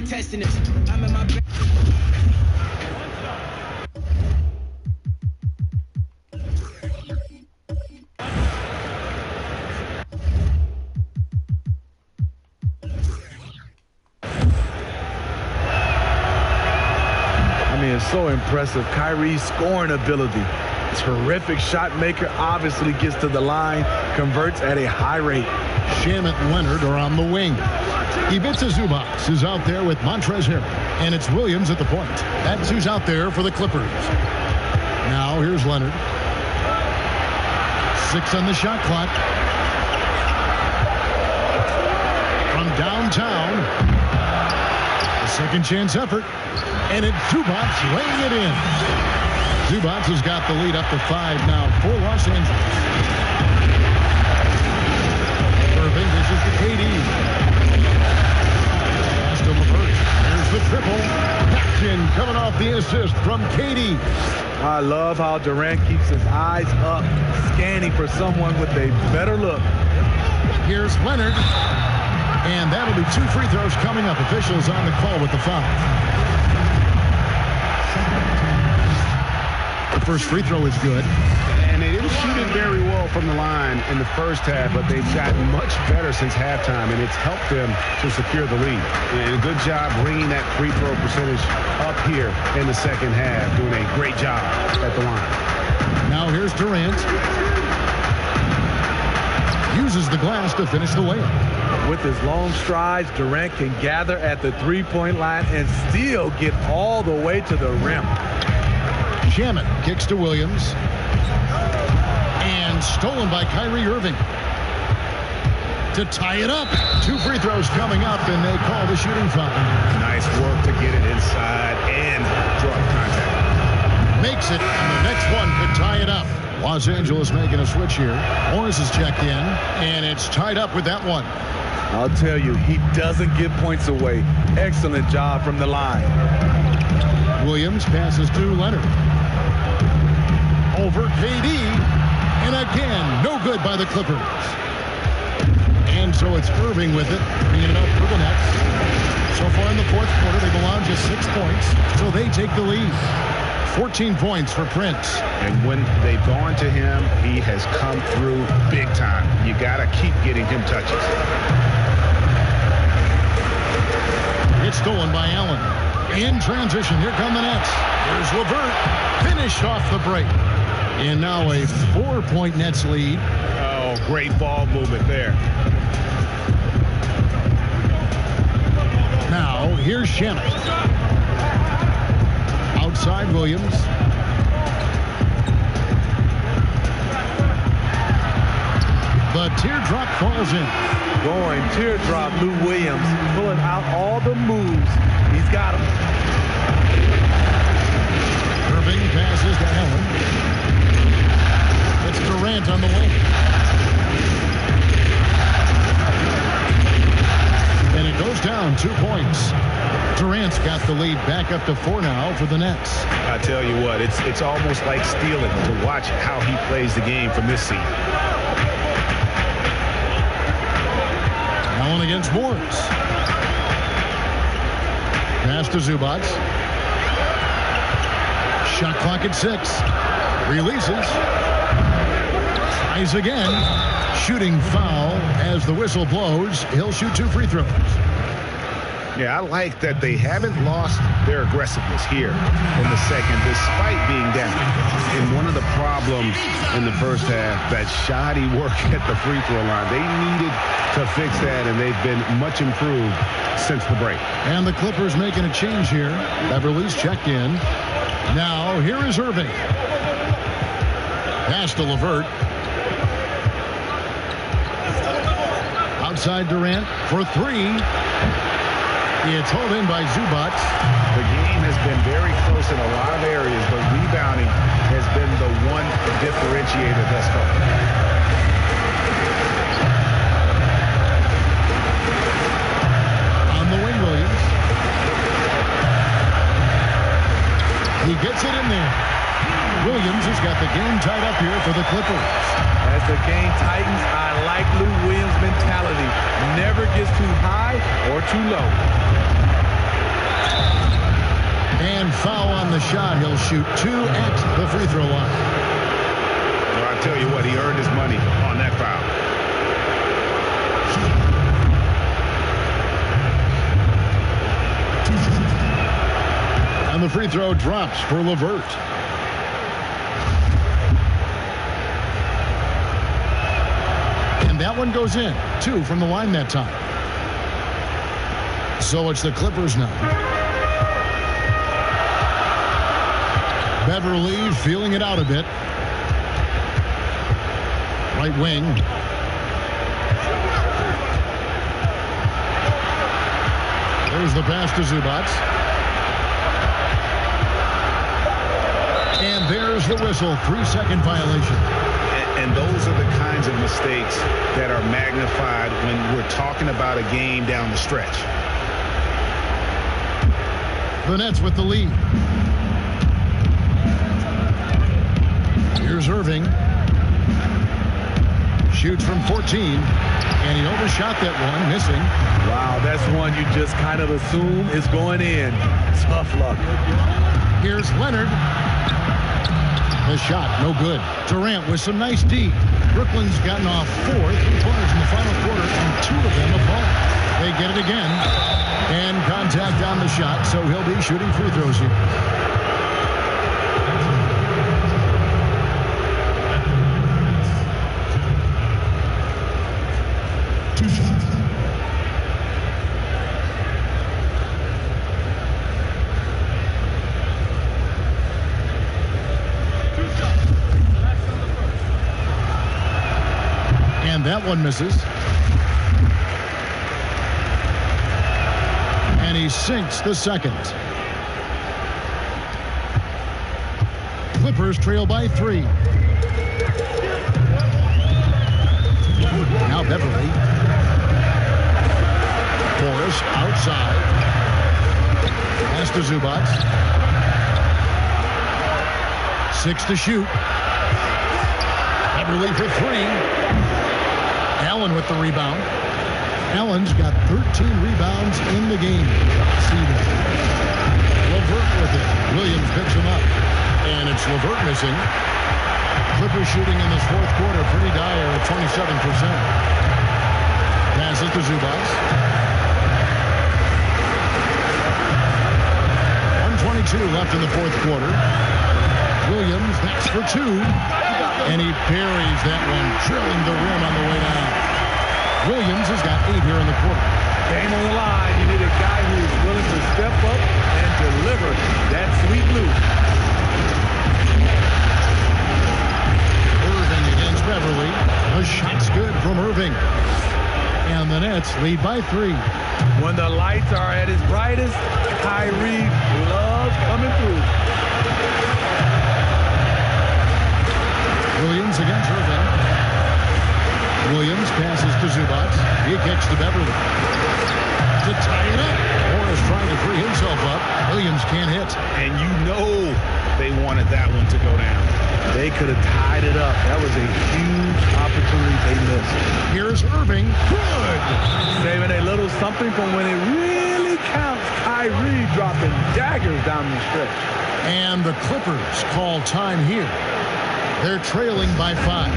testing this. I'm in my It's so impressive. Kyrie's scoring ability. Terrific shot maker, obviously gets to the line, converts at a high rate. Shamet and Leonard are on the wing. Ivica Zubac is out there with Montrezl Harrell. And it's Williams at the point. That's who's out there for the Clippers. Now here's Leonard. 6 on the shot clock. From downtown. A second chance effort. And it's Zubac laying it in. Zubac has got the lead up to 5 now for Los Angeles. Irving dishes to KD. Pass to LeVert. There's the triple. Back in, coming off the assist from KD. I love how Durant keeps his eyes up, scanning for someone with a better look. Here's Leonard. And that'll be 2 free throws coming up. Officials on the call with the foul. The first free throw is good. And they didn't shoot it very well from the line in the first half, but they've gotten much better since halftime, and it's helped them to secure the lead. And a good job bringing that free throw percentage up here in the second half, doing a great job at the line. Now here's Durant. Uses the glass to finish the layup. With his long strides, Durant can gather at the three-point line and still get all the way to the rim. Shamet kicks to Williams. And stolen by Kyrie Irving. To tie it up. 2 free throws coming up, and they call the shooting foul. Nice work to get it inside and draw contact. Makes it, and the next one could tie it up. Los Angeles making a switch here. Morris is checked in, and it's tied up with that one. I'll tell you, he doesn't give points away. Excellent job from the line. Williams passes to Leonard. Over KD. And again, no good by the Clippers. And so it's Irving with it, bringing it up for the Nets. So far in the fourth quarter, they've allowed just 6 points, so they take the lead. 14 points for Prince. And when they've gone to him, he has come through big time. You got to keep getting him touches. It's stolen by Allen. In transition, here come the Nets. Here's LeVert. Finish off the break. And now a 4-point Nets lead. Oh, great ball movement there. Now, here's Shamet. Outside Williams. The teardrop falls in. Going teardrop, Lou Williams pulling out all the moves. He's got them. Irving passes to Allen. It's Durant on the wing. And it goes down 2 points. Durant's got the lead back up to 4 now for the Nets. I tell you what, it's almost like stealing to watch how he plays the game from this seat. Allen against Morris. Pass to Zubac. Shot clock at 6. Releases. Tries again. Shooting foul as the whistle blows. He'll shoot 2 free throws. Yeah, I like that they haven't lost their aggressiveness here in the second, despite being down. And one of the problems in the first half, that shoddy work at the free throw line. They needed to fix that, and they've been much improved since the break. And the Clippers making a change here. Beverly's checked in. Now, here is Irving. Pass to LeVert. Outside Durant for 3. It's hauled in by Zubac. The game has been very close in a lot of areas, but rebounding has been the one differentiator thus far. On the wing, Williams. He gets it in there. Williams has got the game tied up here for the Clippers. As the game tightens, I like Lou Williams' mentality. Never gets too high or too low. And foul on the shot. He'll shoot 2 at the free throw line. Well, I tell you what, he earned his money on that foul. And the free throw drops for LeVert. And that one goes in. 2 from the line that time. So it's the Clippers now. Beverly feeling it out a bit. Right wing. There's the pass to Zubac. And there's the whistle. 3-second violation. And those are the kinds of mistakes that are magnified when we're talking about a game down the stretch. The Nets with the lead. Here's Irving. Shoots from 14. And he overshot that one, missing. Wow, that's one you just kind of assume is going in. Tough luck. Here's Leonard. The shot, no good. Durant with some nice D. Brooklyn's gotten off 4 3-pointers in the final quarter, and 2 of them have fallen. They get it again. And contact on the shot, so he'll be shooting free throws here. That one misses. And he sinks the second. Clippers trail by 3. Now Beverly. Morris outside. Pass to Zubac. 6 to shoot. Beverly for 3. Allen with the rebound. Allen's got 13 rebounds in the game. See that. LeVert with it. Williams picks him up. And it's LeVert missing. Clippers shooting in this fourth quarter pretty dire at 27%. Pass it to Zubac. 1:22 left in the fourth quarter. Williams, that's for 2. And he buries that one, drilling the rim on the way down. Williams has got 8 here in the quarter. Game on the line. You need a guy who is willing to step up and deliver that sweet loop. Irving against Beverly. The shot's good from Irving. And the Nets lead by 3. When the lights are at its brightest, Kyrie loves coming through. Williams against Irving. Williams passes to Zubac. He kicks to Beverly. To tie it up. Morris trying to free himself up. Williams can't hit. And you know they wanted that one to go down. They could have tied it up. That was a huge opportunity they missed. Here's Irving. Good. Saving a little something from when it really counts. Kyrie dropping daggers down the stretch. And the Clippers call time here. They're trailing by 5.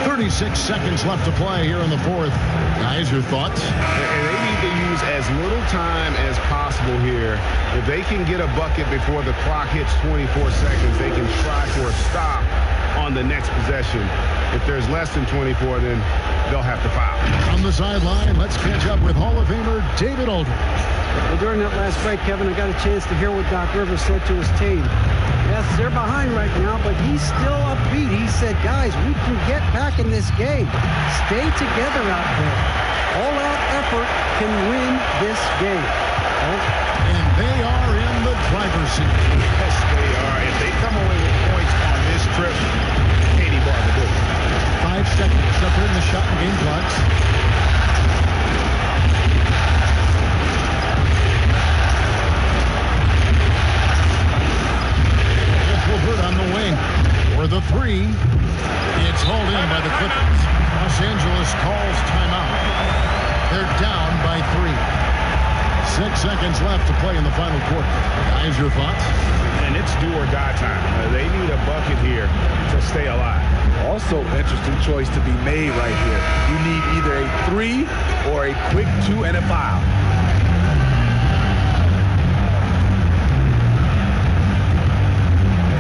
36 seconds left to play here in the fourth. Guys, your thoughts? And they need to use as little time as possible here. If they can get a bucket before the clock hits 24 seconds, they can try for a stop on the next possession. If there's less than 24, then they'll have to foul. On the sideline, let's catch up with Hall of Famer David Aldridge. Well, during that last break, Kevin, I got a chance to hear what Doc Rivers said to his team. Yes, they're behind right now, but he's still upbeat. He said, guys, we can get back in this game. Stay together out there. All-out effort can win this game. And they are in the driver's seat. Yes, they are. If they come away with points on this trip, Katie Barber do it. 5 seconds separating the shot and game clocks. LeVert on the wing for the 3. It's hauled in by the Clippers. Los Angeles calls timeout. They're down by 3. 6 seconds left to play in the final quarter. Guys, your thoughts? And it's do or die time. They need a bucket here to stay alive. Also, interesting choice to be made right here. You need either a 3 or a quick 2 and a foul.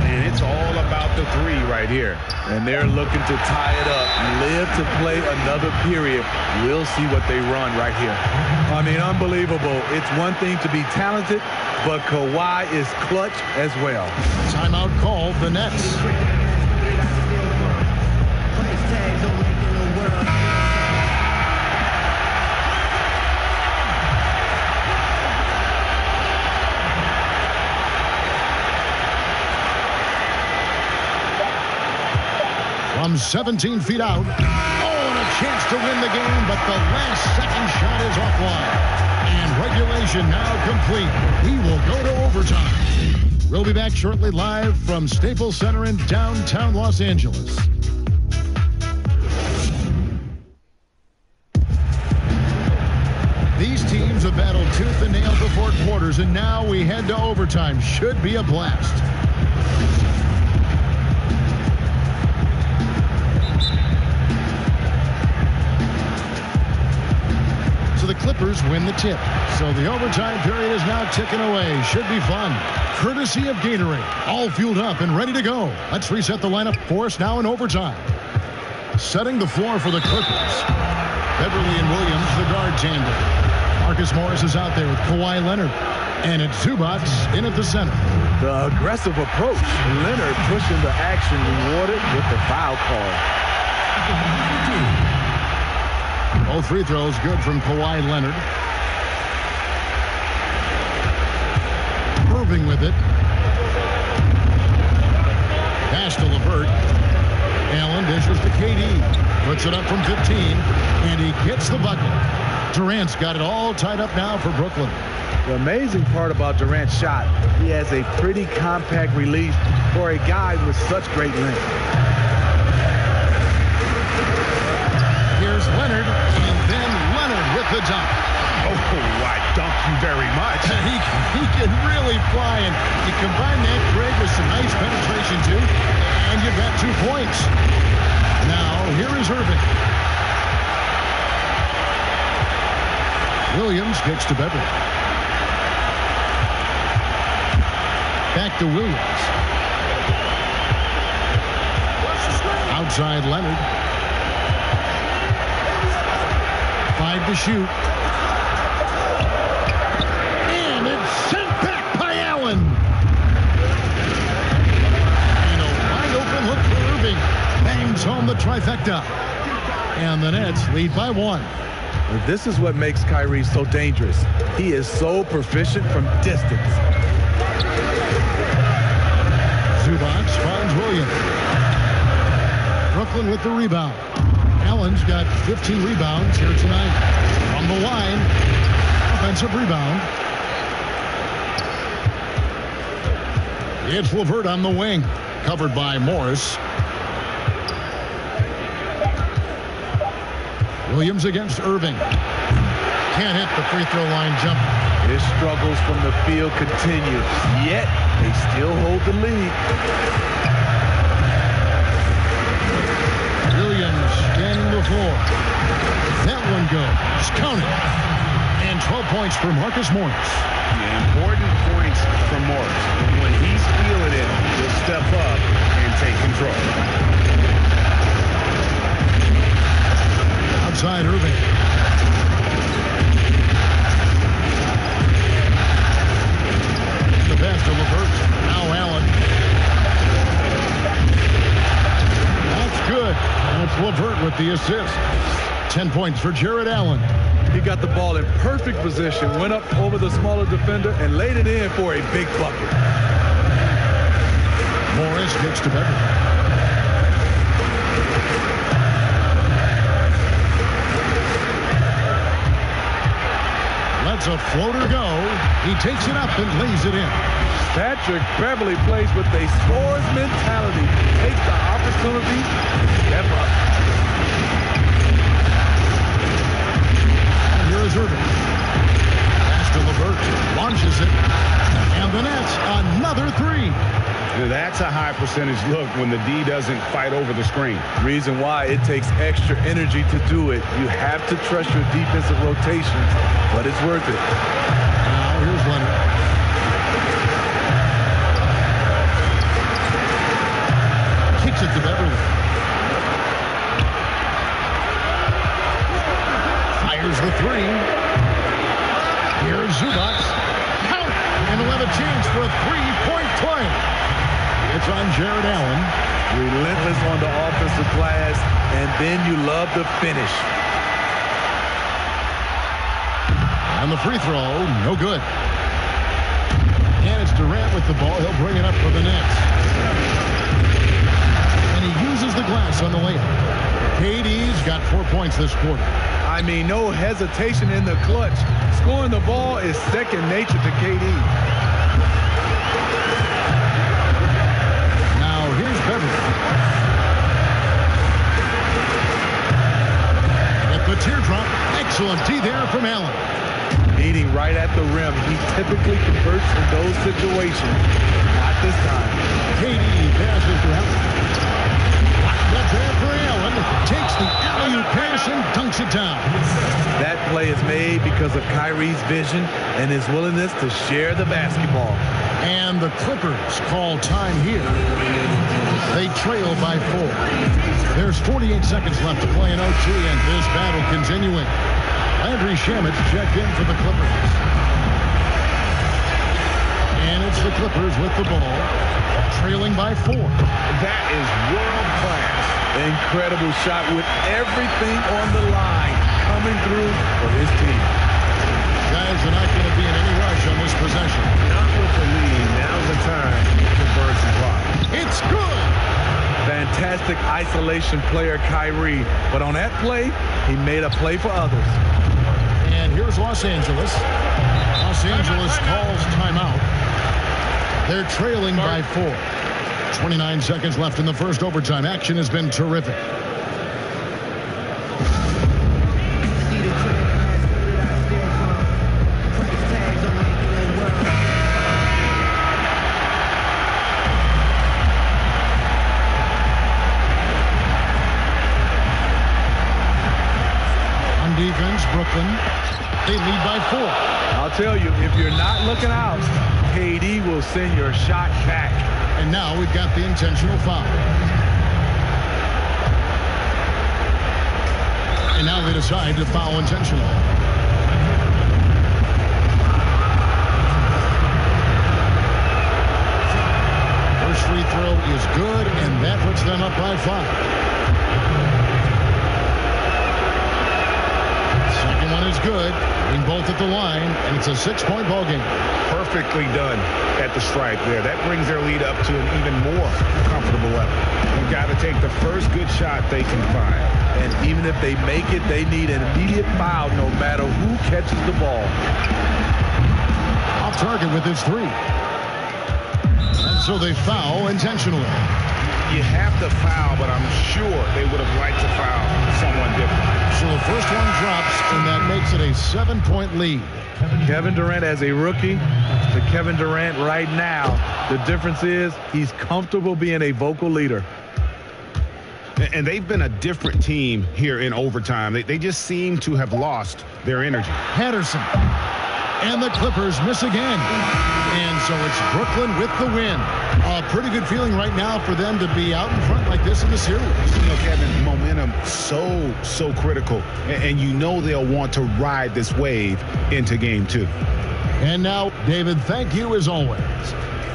And it's all about the 3 right here. And they're looking to tie it up, live to play another period. We'll see what they run right here. I mean, unbelievable. It's one thing to be talented, but Kawhi is clutch as well. Timeout called, the Nets. From 17 feet out. Oh, and a chance to win the game, but the last second shot is offline. And regulation now complete. We will go to overtime. We'll be back shortly live from Staples Center in downtown Los Angeles. These teams have battled tooth and nail for 4 quarters, and now we head to overtime. Should be a blast. The Clippers win the tip. So the overtime period is now ticking away. Should be fun. Courtesy of Gatorade. All fueled up and ready to go. Let's reset the lineup for us now in overtime. Setting the floor for the Clippers. Beverly and Williams, the guard tandem. Marcus Morris is out there with Kawhi Leonard. And it's Zubac in at the center. The aggressive approach. Leonard pushing the action, rewarded with the foul call. Both free throws good from Kawhi Leonard. Irving with it. Pass to LeVert. Allen dishes to KD. Puts it up from 15. And he gets the bucket. Durant's got it all tied up now for Brooklyn. The amazing part about Durant's shot, he has a pretty compact release for a guy with such great length. Here's Leonard, and then Leonard with the dunk. Oh, I dunk you very much. He can really fly, and you combine that, Greg, with some nice penetration, too, and you've got 2 points. Now, here is Irving. Williams kicks to Beverly. Back to Williams. Outside Leonard. 5 to shoot. And it's sent back by Allen. And a wide open look for Irving. Bangs home the trifecta. And the Nets lead by 1. This is what makes Kyrie so dangerous. He is so proficient from distance. Zubac finds Williams. Brooklyn with the rebound. Allen's got 15 rebounds here tonight. From the line, offensive rebound. It's LeVert on the wing, covered by Morris. Williams against Irving. Can't hit the free throw line jumper. His struggles from the field continue, yet they still hold the lead. Williams scanning the floor. That one goes. Count it. And 12 points for Marcus Morris. The important points from Morris. When he's feeling it, he'll step up and take control. Outside Irving. The pass to LeVert. Now Allen. That's good. And it's LeVert with the assist. 10 points for Jared Allen. He got the ball in perfect position, went up over the smaller defender, and laid it in for a big bucket. Morris kicks to Beverly. Lets a floater go. He takes it up and lays it in. Patrick Beverly plays with a scorer's mentality. Takes the opportunity to step up. And here is Irving. Pass to LeVert. That's a high percentage look when the D doesn't fight over the screen. Reason why it takes extra energy to do it. You have to trust your defensive rotations, but it's worth it. Now here's Leonard. Kicks it to Beverly. Fires the three. Here's Zubac. Count! And we'll have a chance for a three-point play. It's on Jared Allen. Relentless on the offensive glass, and then you love the finish. And the free throw, no good. And it's Durant with the ball. He'll bring it up for the Nets. And he uses the glass on the layup. KD's got 4 points this quarter. I mean, no hesitation in the clutch. Scoring the ball is second nature to KD. Now here's Beverly. At the teardrop, excellent D there from Allen. Meeting right at the rim. He typically converts in those situations. Not this time. KD passes to Allen. Locked up there for Allen. Takes the alley-oop pass and dunks it down. That play is made because of Kyrie's vision and his willingness to share the basketball. And the Clippers call time here. They trail by 4. There's 48 seconds left to play in OT, and this battle continuing. Landry Shamet checked in for the Clippers. And it's the Clippers with the ball, trailing by 4. That is world class. Incredible shot with everything on the line coming through for his team. Guys are not going to be in any rush on this possession. Not with the lead. Now's the time to burn some clock. It's good. Fantastic isolation player, Kyrie. But on that play, he made a play for others. And here's Los Angeles. Los Angeles calls timeout. They're trailing by 4. 29 seconds left in the first overtime. Action has been terrific. On defense, Brooklyn. They lead by 4. I'll tell you, if you're not looking out, KD will send your shot back. And now we've got the intentional foul. And now they decide to foul intentionally. First free throw is good, and that puts them up by 5. Second one is good. Being both at the line, and it's a 6-point ball game. Perfectly done at the stripe there. That brings their lead up to an even more comfortable level. They've got to take the first good shot they can find. And even if they make it, they need an immediate foul no matter who catches the ball. Off target with his 3. And so they foul intentionally. You have to foul, but I'm sure they would have liked to foul someone different. So the first one drops, and that makes it a 7-point lead. Kevin Durant as a rookie to Kevin Durant right now. The difference is he's comfortable being a vocal leader. And they've been a different team here in overtime. They just seem to have lost their energy. Patterson. And the Clippers miss again. And so it's Brooklyn with the win. A pretty good feeling right now for them to be out in front like this in the series. You know, Kevin, momentum so critical. And you know they'll want to ride this wave into game 2. And now, David, thank you as always.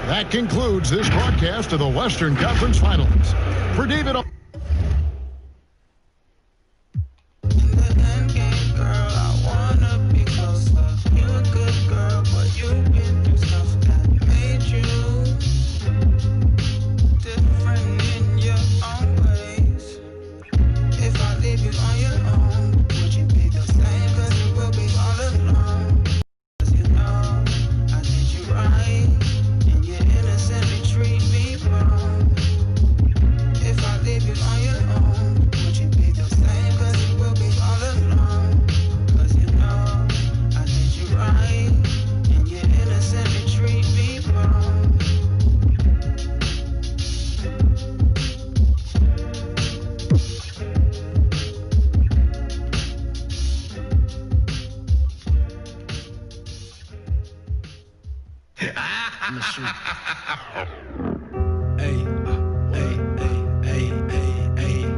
That concludes this broadcast of the Western Conference Finals. For David... If I leave you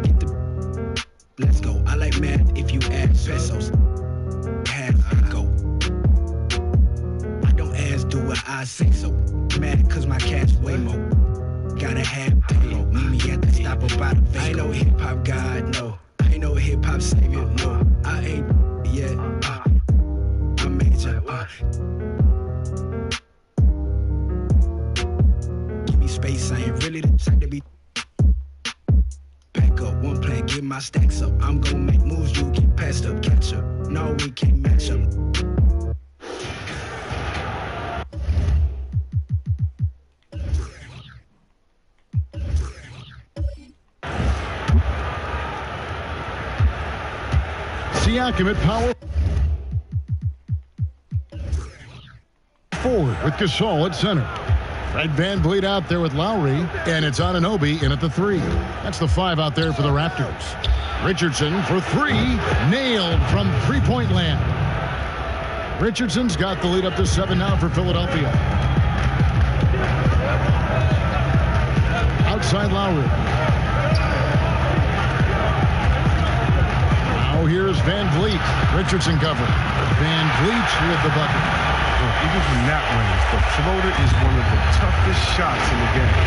Get the. Let's go. I like math if you add pesos. Have to go. I don't ask, do what I say so. Mad cause my cash way more. Gotta have pay. Meet me at the stop about a I ain't no hip hop god, no. I ain't no hip hop savior, no. I ain't yet. I'm major. Give me space, I ain't really the type to be. Pack up one plan, get my stacks up. I'm gonna make moves, you get passed up, catch up. No, we can't match up. Siakam at power forward with Gasol at center. Fred VanVleet out there with Lowry, and it's Anunoby in at the 3. That's the 5 out there for the Raptors. Richardson for 3, nailed from three-point land. Richardson's got the lead up to 7 now for Philadelphia. Outside Lowry. Now here's VanVleet. Richardson cover. VanVleet with the bucket. Even from that range, the floater is one of the toughest shots in the game.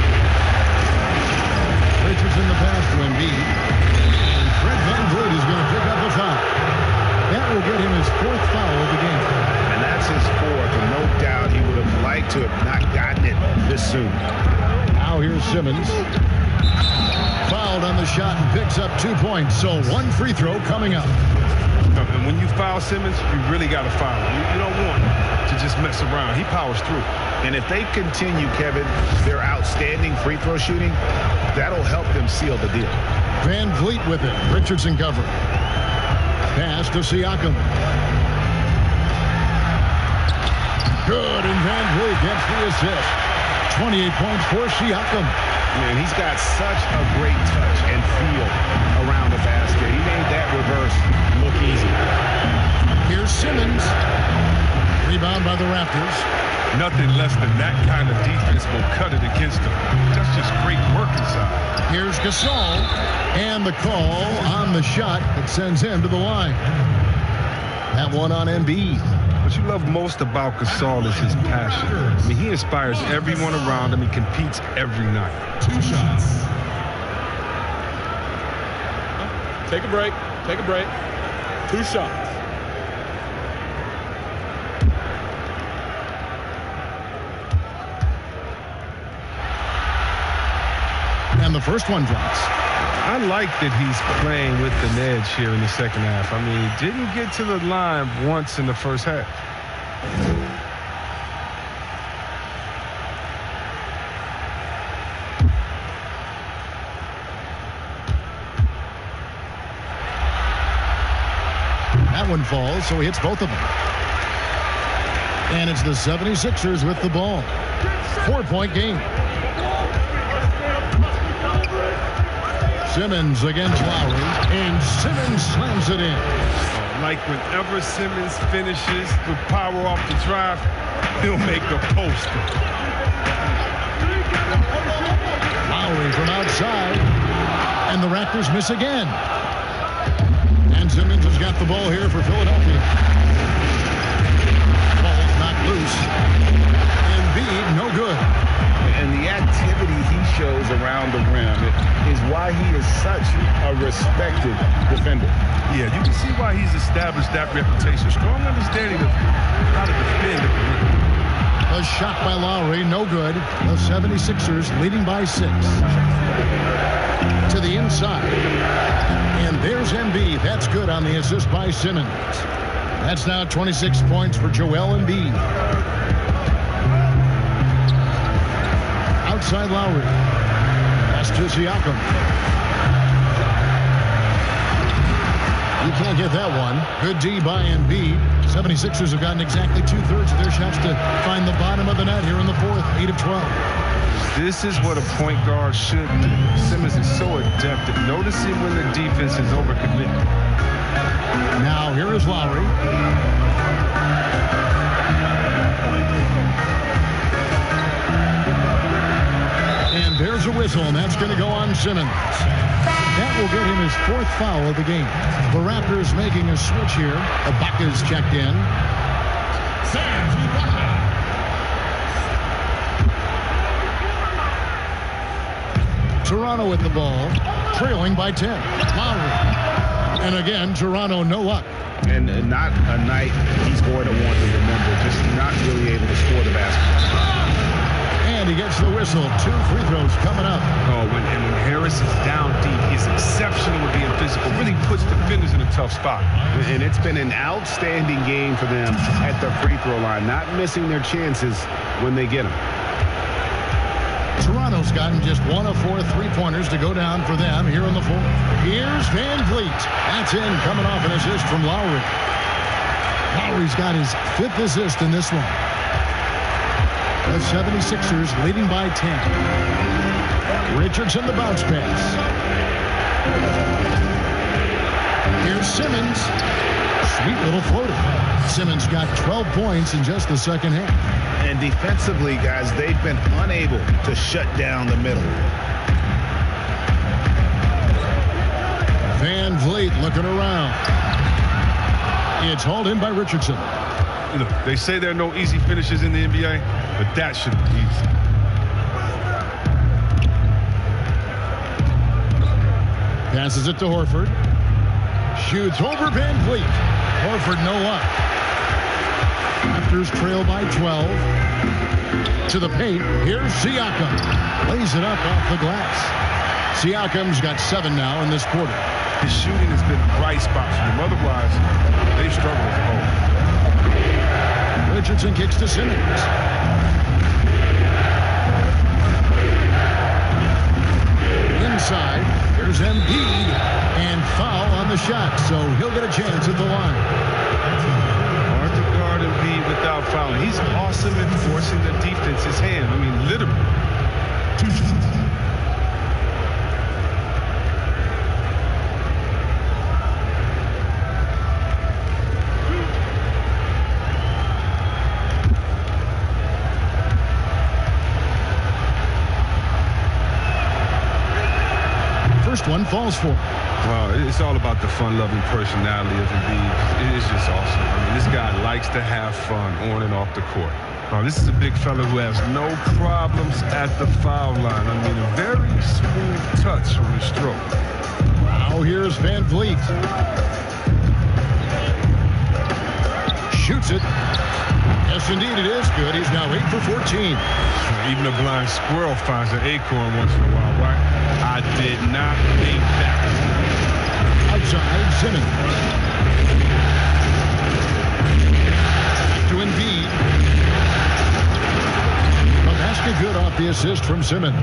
Richardson the pass to Embiid. And Fred VanVleet is going to pick up a foul. That will get him his 4th foul of the game. And that's his 4th, and no doubt he would have liked to have not gotten it this soon. Now here's Simmons. Fouled on the shot and picks up 2 points. So 1 free throw coming up. And when you foul Simmons, you really got to foul him. You don't want to just mess around. He powers through. And if they continue, Kevin, their outstanding free throw shooting, that'll help them seal the deal. VanVleet with it. Richardson cover. Pass to Siakam. Good, and VanVleet gets the assist. 28 points for Siakam. Man, he's got such a great touch and feel around the basket. He made that reverse look easy. Here's Simmons. Rebound by the Raptors. Nothing less than that kind of defense will cut it against them. That's just great work inside. Here's Gasol. And the call on the shot that sends him to the line. That one on Embiid. What you love most about Gasol is his passion. I mean, he inspires everyone around him. He competes every night. 2 shots. Take a break. Take a break. 2 shots. And the first one drops. I like that he's playing with an edge here in the second half. I mean, he didn't get to the line once in the first half. That one falls, so he hits both of them. And it's the 76ers with the ball. 4-point game. Simmons against Lowry, and Simmons slams it in. Like whenever Simmons finishes with power off the drive, he'll make a poster. Lowry from outside, and the Raptors miss again. And Simmons has got the ball here for Philadelphia. Ball's not loose. Embiid, no good. And the activity he shows around the rim is why he is such a respected defender. Yeah, you can see why he's established that reputation. Strong understanding of how to defend at the rim. A shot by Lowry, no good. The 76ers leading by 6. To the inside. And there's Embiid. That's good on the assist by Simmons. That's now 26 points for Joel Embiid. Outside Lowry. Pass to Siakam. You can't get that one. Good D by Embiid. 76ers have gotten exactly 2/3 of their shots to find the bottom of the net here in the 4th. 8 of 12. This is what a point guard should do. Simmons is so adept at noticing when the defense is overcommitted. Now here is Lowry. There's a whistle, and that's going to go on Simmons. That will get him his 4th foul of the game. The Raptors making a switch here. Ibaka's checked in. Toronto with the ball, trailing by 10. Lowry. And again, Toronto no luck. And not a night he's going to want to remember, just not really able to score the basketball. And he gets the whistle. 2 free throws coming up. Oh, when Harris is down deep, he's exceptional with being physical. Really puts defenders in a tough spot. And it's been an outstanding game for them at the free throw line, not missing their chances when they get them. Toronto's gotten just 1 of 4 3-pointers to go down for them here in the 4th. Here's Van Vliet. That's in, coming off an assist from Lowry. Lowry's got his 5th assist in this one. The 76ers leading by 10. Richardson, the bounce pass. Here's Simmons. Sweet little floater. Simmons got 12 points in just the second half. And defensively, guys, they've been unable to shut down the middle. Van Vliet looking around. It's hauled in by Richardson. You know, they say there are no easy finishes in the NBA, but that should be easy. Passes it to Horford. Shoots over Van Vliet. Horford no luck. Raptors trail by 12. To the paint. Here's Siakam. Lays it up off the glass. Siakam's got 7 now in this quarter. His shooting has been a bright spot for them. Otherwise, they've struggled as a whole. Richardson kicks to Simmons. Inside, there's Embiid, and foul on the shot, so he'll get a chance at the line. Hard to guard Embiid without fouling. He's awesome at forcing the defense's hand. I mean, literally. First one falls for. Wow, it's all about the fun-loving personality of Embiid. It is just awesome. I mean, this guy likes to have fun on and off the court. Now, this is a big fella who has no problems at the foul line. I mean, a very smooth touch from his stroke. Now here's Van Vliet. Shoots it. Yes, indeed, it is good. He's now 8 for 14. Even a blind squirrel finds an acorn once in a while, right? I did not think that. Outside, Simmons. To Embiid. A basket good off the assist from Simmons.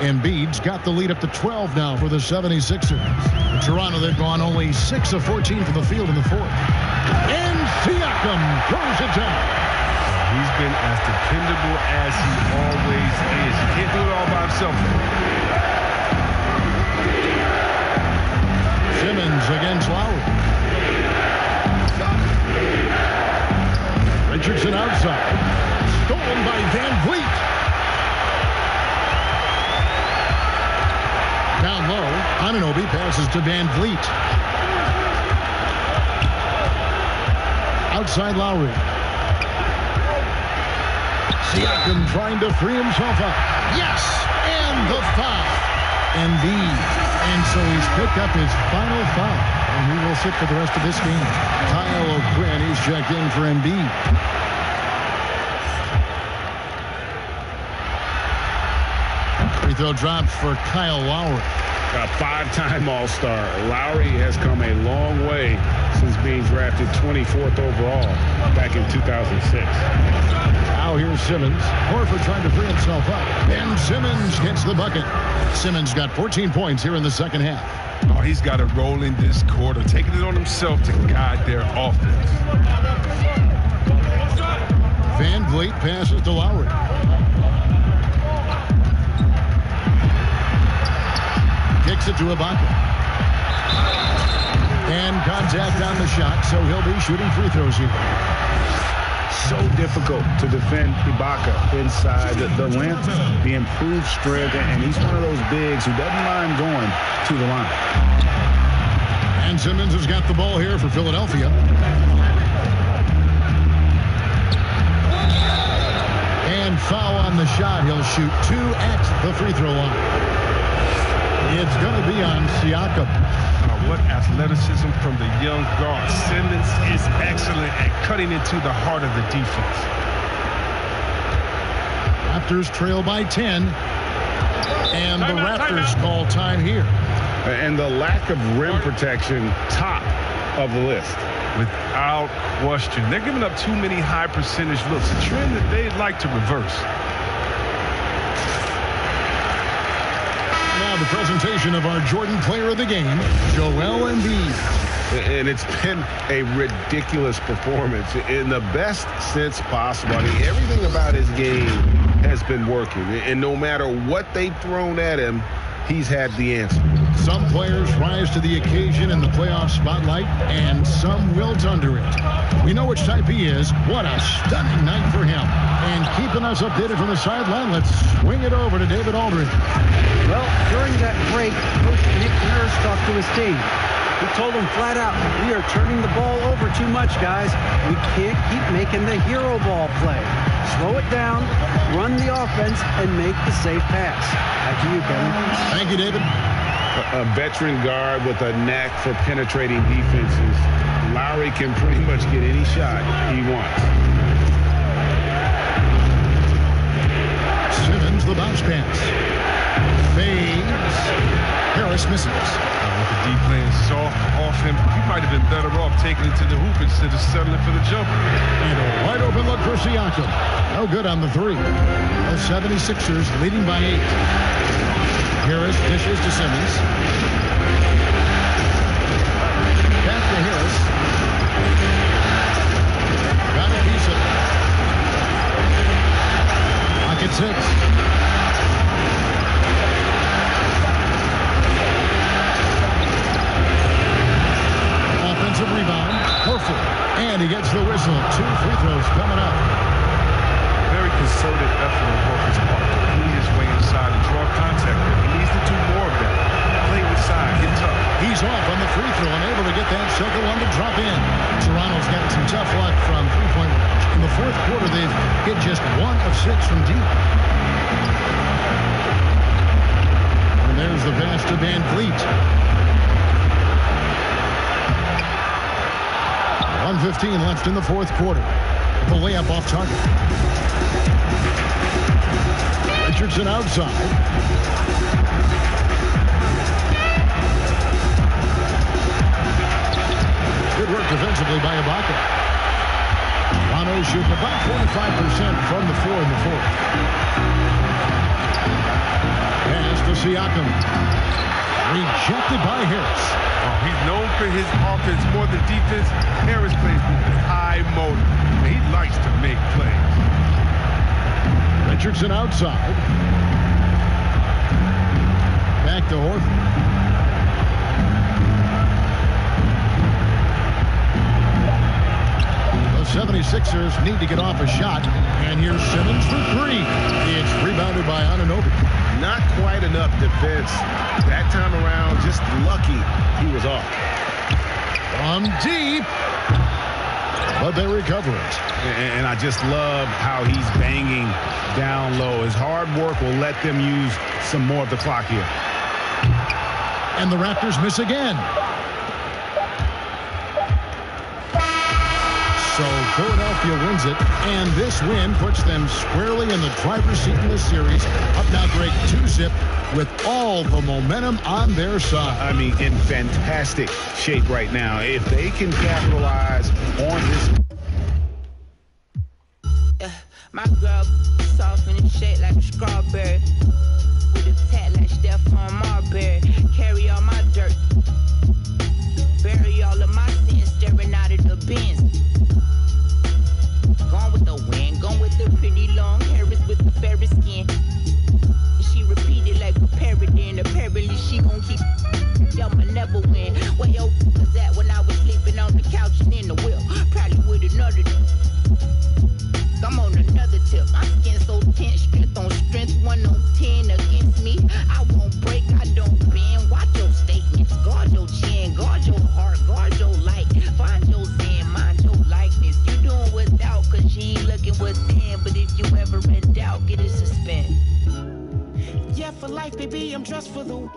Embiid's got the lead up to 12 now for the 76ers. In Toronto, they've gone only 6 of 14 from the field in the 4th. And Siakam throws it down. He's been as dependable as he always is. He can't do it all by himself. Simmons against Lowry. Richardson outside. Stolen by Van Vliet. Down low, Anunoby passes to Van Vliet. Outside Lowry. Siakam trying to free himself up. Yes! And the foul. Embiid. And so he's picked up his final foul. And he will sit for the rest of this game. Kyle O'Quinn, he's checked in for Embiid. Free throw dropped for Kyle Lowry. A 5-time All-Star. Lowry has come a long way since being drafted 24th overall back in 2006. Now here's Simmons. Horford trying to free himself up. And Simmons gets the bucket. Simmons got 14 points here in the second half. Oh, he's got it rolling this quarter, taking it on himself to guide their offense. Van Vliet passes to Lowry. Kicks it to Ibaka. And contact on the shot, so he'll be shooting free throws here. so difficult to defend Ibaka inside the length, the improved strength, and he's one of those bigs who doesn't mind going to the line. And Simmons has got the ball here for Philadelphia. And foul on the shot. He'll shoot 2 at the free throw line. It's going to be on Siakam. What athleticism from the young guard. Simmons is excellent at cutting into the heart of the defense. Raptors trail by 10. And the Raptors call time here. And the lack of rim protection, top of the list. Without question. They're giving up too many high percentage looks, a trend that they'd like to reverse. Now the presentation of our Jordan Player of the Game, Joel Embiid. And it's been a ridiculous performance in the best sense possible. I mean, everything about his game has been working. And no matter what they've thrown at him, he's had the answer. Some players rise to the occasion in the playoff spotlight, and some wilt under it. We know which type he is. What a stunning night for him. And keeping us updated from the sideline, let's swing it over to David Aldridge. Well, during that break, Coach Nick Nurse talked to his team. He told them flat out, we are turning the ball over too much, guys. We can't keep making the hero ball play. Slow it down, run the offense, and make the safe pass. Back to you, Kevin. Thank you, David. A veteran guard with a knack for penetrating defenses. Lowry can pretty much get any shot he wants. Simmons, the bounce pass. Fades. Harris misses. With the D playing soft off him, he might have been better off taking it to the hoop instead of settling for the jumper. And a wide open look for Siakam. No good on the 3. The 76ers leading by 8. Harris dishes to Simmons. Back to Harris. Got a piece of it. Pocket 6. Offensive rebound. Horford. And he gets the whistle. 2 free throws coming up. Very concerted effort on Horford's part to clean his way inside and draw contact. He needs to do more of that. Play with side, get tough. He's off on the free throw and able to get that second one to drop in. Toronto's got some tough luck from three-point range. In the fourth quarter, they've hit just 1 of 6 from deep. And there's the pass to Van Vliet. 1:15 left in the fourth quarter. The layup off target. Richardson outside. Good work defensively by Ibaka. Toronto shooting about 45% from the floor in the fourth. Pass to Siakam. Rejected by Harris. Oh, he's known for his offense more than defense. Harris plays with high motor. He likes to make plays. Richardson outside. Back to Horford. The 76ers need to get off a shot. And here's Simmons for 3. It's rebounded by Anunoby. Not quite enough defense. That time around, just lucky he was off. From deep. But they recover it. And I just love how he's banging down low. His hard work will let them use some more of the clock here. And the Raptors miss again. So Philadelphia wins it, and this win puts them squarely in the driver's seat in the series. Up now, Greg, 2-zip with all the momentum on their side. I mean, in fantastic shape right now. If they can capitalize on this. My girl soft in shape like a strawberry. With a tat like Stephon Marbury. Carry all my dirt. Bury all of my sins, staring out of the bins. Gone with the wind, gone with the pretty long hairs with the fairy skin. She repeated like a parrot, and apparently she gon' keep. Y'all might never win. Where yo was at when I was sleeping on the couch and in the wheel? Probably with another. dressed for the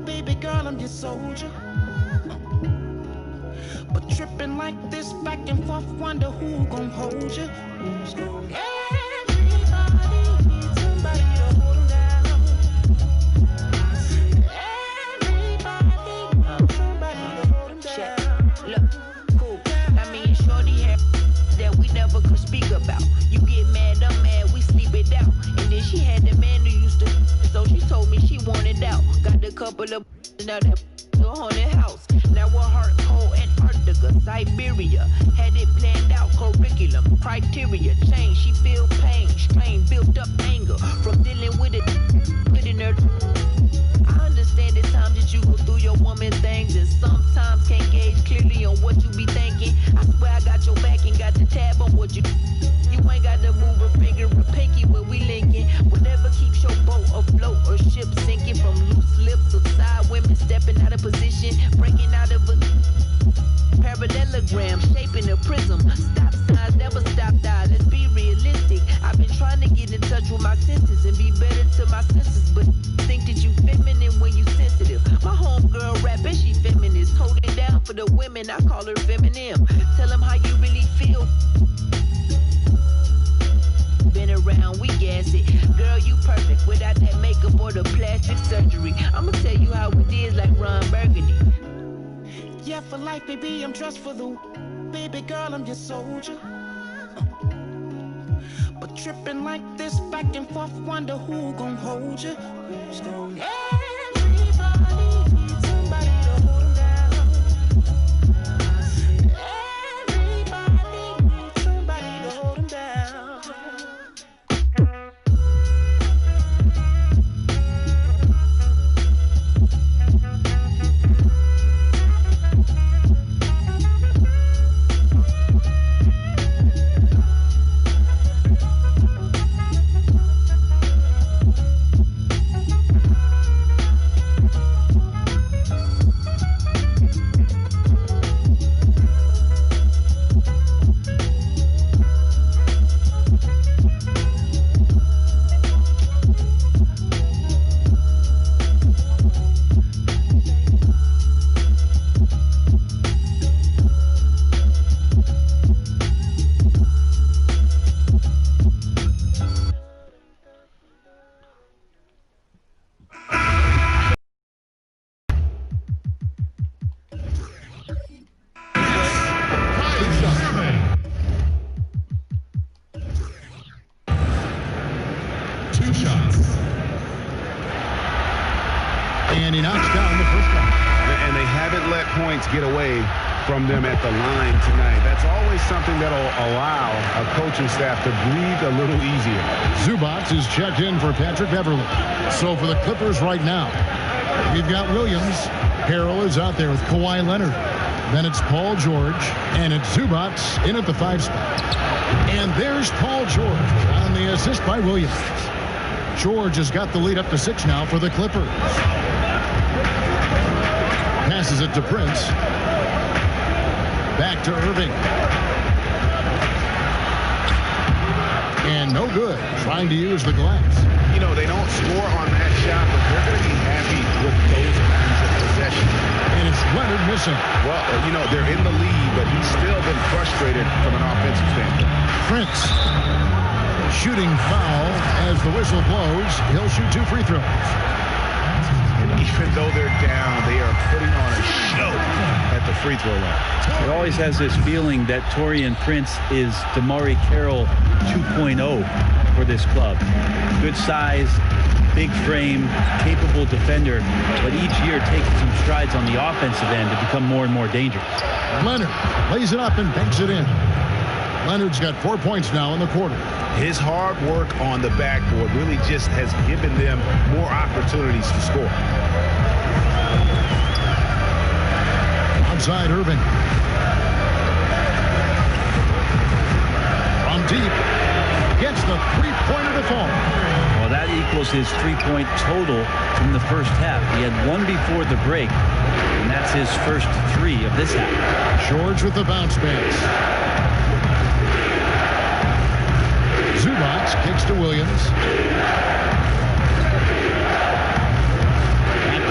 baby girl, I'm your soldier. But tripping like this, back and forth, wonder who gon' hold you. So everybody needs somebody to hold them down. Everybody needs somebody to hold them down. Look, cool. I mean, shorty hair that we never could speak about. You get mad, I'm mad, we sleep it out. And then she had the man who used to, so she told me she wanted out. Got a couple of now that a haunted house. Now we're heart cold Antarctica, Siberia. Had it planned out, curriculum, criteria, change. She feel pain, strain, built up anger from dealing with it. Putting her. I understand the times that you go through your woman things, and sometimes can't gauge clearly on what you be thinking. I swear I got your back and got the tab on what you. You ain't got to move a finger or pinky when we linking. Whatever keeps your boat afloat or ship sinking, from loose lips or side women stepping out of position, breaking out of a parallelogram, shaping a prism. Stop signs never stop die. Let's be realistic. I've been trying to get in touch with my senses and be better to my senses, but think that you feminine when you sensitive. My homegirl rapping, she feminist, holding down for the women. I call her feminine. Tell them how you really feel. Been around, we gas it. Girl, you perfect without that makeup or the plastic surgery. I'ma tell you how it is, like Ron Burgundy. Yeah, for life, baby, I'm dressed for the baby girl, I'm your soldier. But tripping like this, back and forth, wonder who gon' hold you. So everybody needs somebody to hold them down. Everybody needs somebody to hold them down. And he knocks down the first one. And they haven't let points get away from them at the line tonight. That's always something that'll allow a coaching staff to breathe a little easier. Zubac is checked in for Patrick Beverly. So for the Clippers right now, we've got Williams. Harrell is out there with Kawhi Leonard. Then it's Paul George, and it's Zubac in at the 5 spot. And there's Paul George on the assist by Williams. George has got the lead up to 6 now for the Clippers. Passes it to Prince. Back to Irving. And no good. Trying to use the glass. You know, they don't score on that shot, but they're going to be happy with those kinds of possessions. And it's Leonard missing. Well, you know, they're in the lead, but he's still been frustrated from an offensive standpoint. Prince. Shooting foul as the whistle blows. He'll shoot 2 free throws. And even though they're down, they are putting on a show at the free throw line. It always has this feeling that Taurean Prince is DeMarre Carroll 2.0 for this club. Good size, big frame, capable defender, but each year taking some strides on the offensive end to become more and more dangerous. Leonard lays it up and banks it in. Leonard's got 4 points now in the quarter. His hard work on the backboard really just has given them more opportunities to score. Outside Irving. From deep. Gets the three-pointer to fall. Well, that equals his three-point total from the first half. He had one before the break, and that's his first 3 of this half. George with the bounce pass. Zubac kicks to Williams.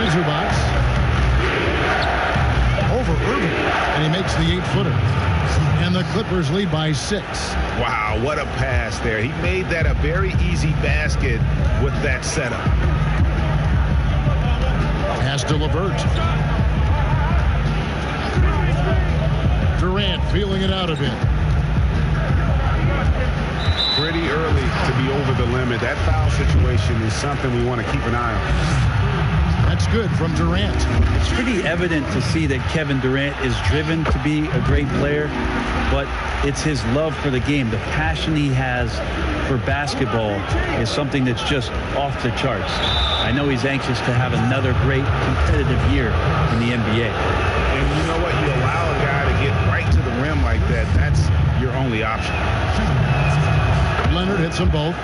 Zubac. Over Irving. And he makes the 8-footer. And the Clippers lead by 6. Wow, what a pass there. He made that a very easy basket with that setup. Pass to LeVert. Durant feeling it out a bit. Pretty early to be over the limit. That foul situation is something we want to keep an eye on. That's good from Durant. It's pretty evident to see that Kevin Durant is driven to be a great player, but it's his love for the game. The passion he has for basketball is something that's just off the charts. I know he's anxious to have another great competitive year in the NBA. And you know what? You allow a guy to get right to the rim like that, that's your only option. Leonard hits them both.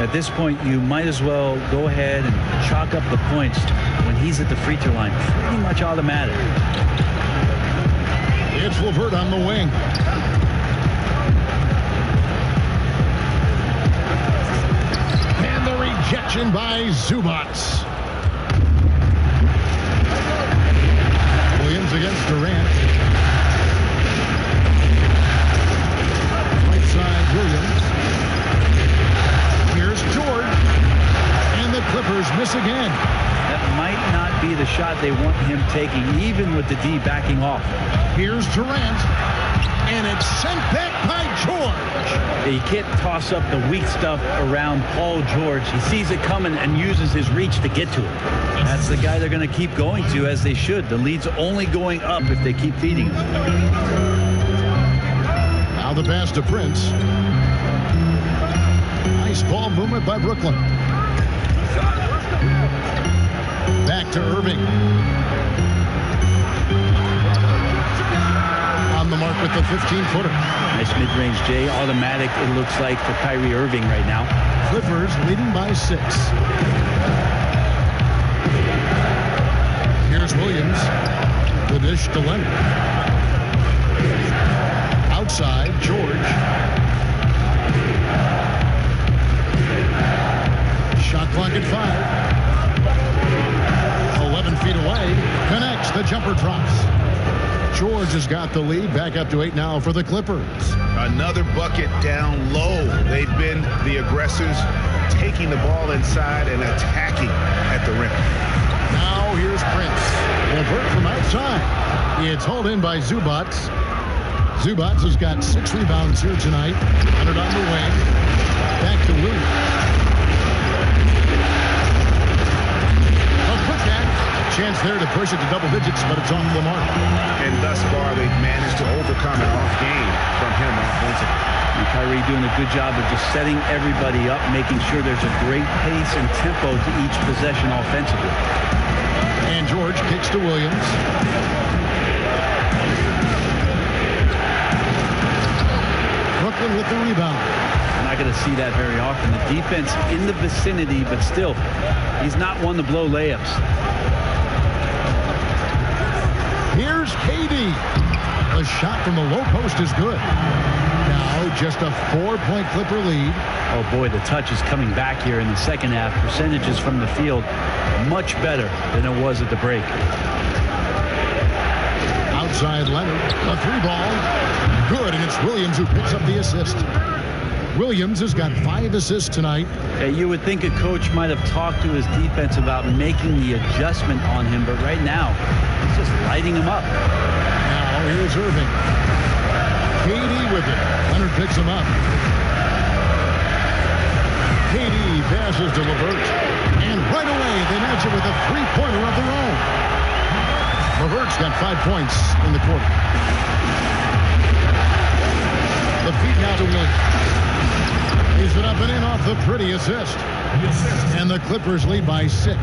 At this point, you might as well go ahead and chalk up the points when he's at the free throw line. Pretty much automatic. It's LeVert on the wing. And the rejection by Zubac. Williams against Durant. Right side, Williams. Here's George. And the Clippers miss again. That might not be the shot they want him taking, even with the D backing off. Here's Durant. And it's sent back by George. You can't toss up the weak stuff around Paul George. He sees it coming and uses his reach to get to it. That's the guy they're going to keep going to, as they should. The lead's only going up if they keep feeding him. Now the pass to Prince. Nice ball movement by Brooklyn. Back to Irving. On the mark with the 15-footer. Nice mid-range, Jay. Automatic, it looks like, for Kyrie Irving right now. Clippers leading by 6. Here's Williams. The dish to Leonard. Outside, George. Shot clock at 5. 11 feet away. Connects. The jumper drops. George has got the lead. Back up to 8 now for the Clippers. Another bucket down low. They've been the aggressors, taking the ball inside and attacking at the rim. Now here's Prince. LeVert from outside. It's hauled in by Zubac. Zubac has got 6 rebounds here tonight. Leonard on the wing. Back to Williams. Chance there to push it to double digits, but it's off the mark. And thus far, they've managed to overcome an off game from him offensively. And Kyrie doing a good job of just setting everybody up, making sure there's a great pace and tempo to each possession offensively. And George kicks to Williams. Brooklyn with the rebound. We're not going to see that very often. The defense in the vicinity, but still, he's not one to blow layups. Here's KD. The shot from the low post is good. Now just a 4-point Clipper lead. Oh boy, the touch is coming back here in the second half. Percentages from the field much better than it was at the break. Outside Leonard, a 3-ball. Good, and it's Williams who picks up the assist. Williams has got 5 assists tonight. You would think a coach might have talked to his defense about making the adjustment on him, but right now, he's just lighting him up. Now here's Irving. KD with it. Leonard picks him up. KD passes to LeVert. And right away, they match it with a 3-pointer of their own. LeVert's got 5 points in the quarter. The feed now to Williams. He's it up and in off the pretty assist. And the Clippers lead by 6.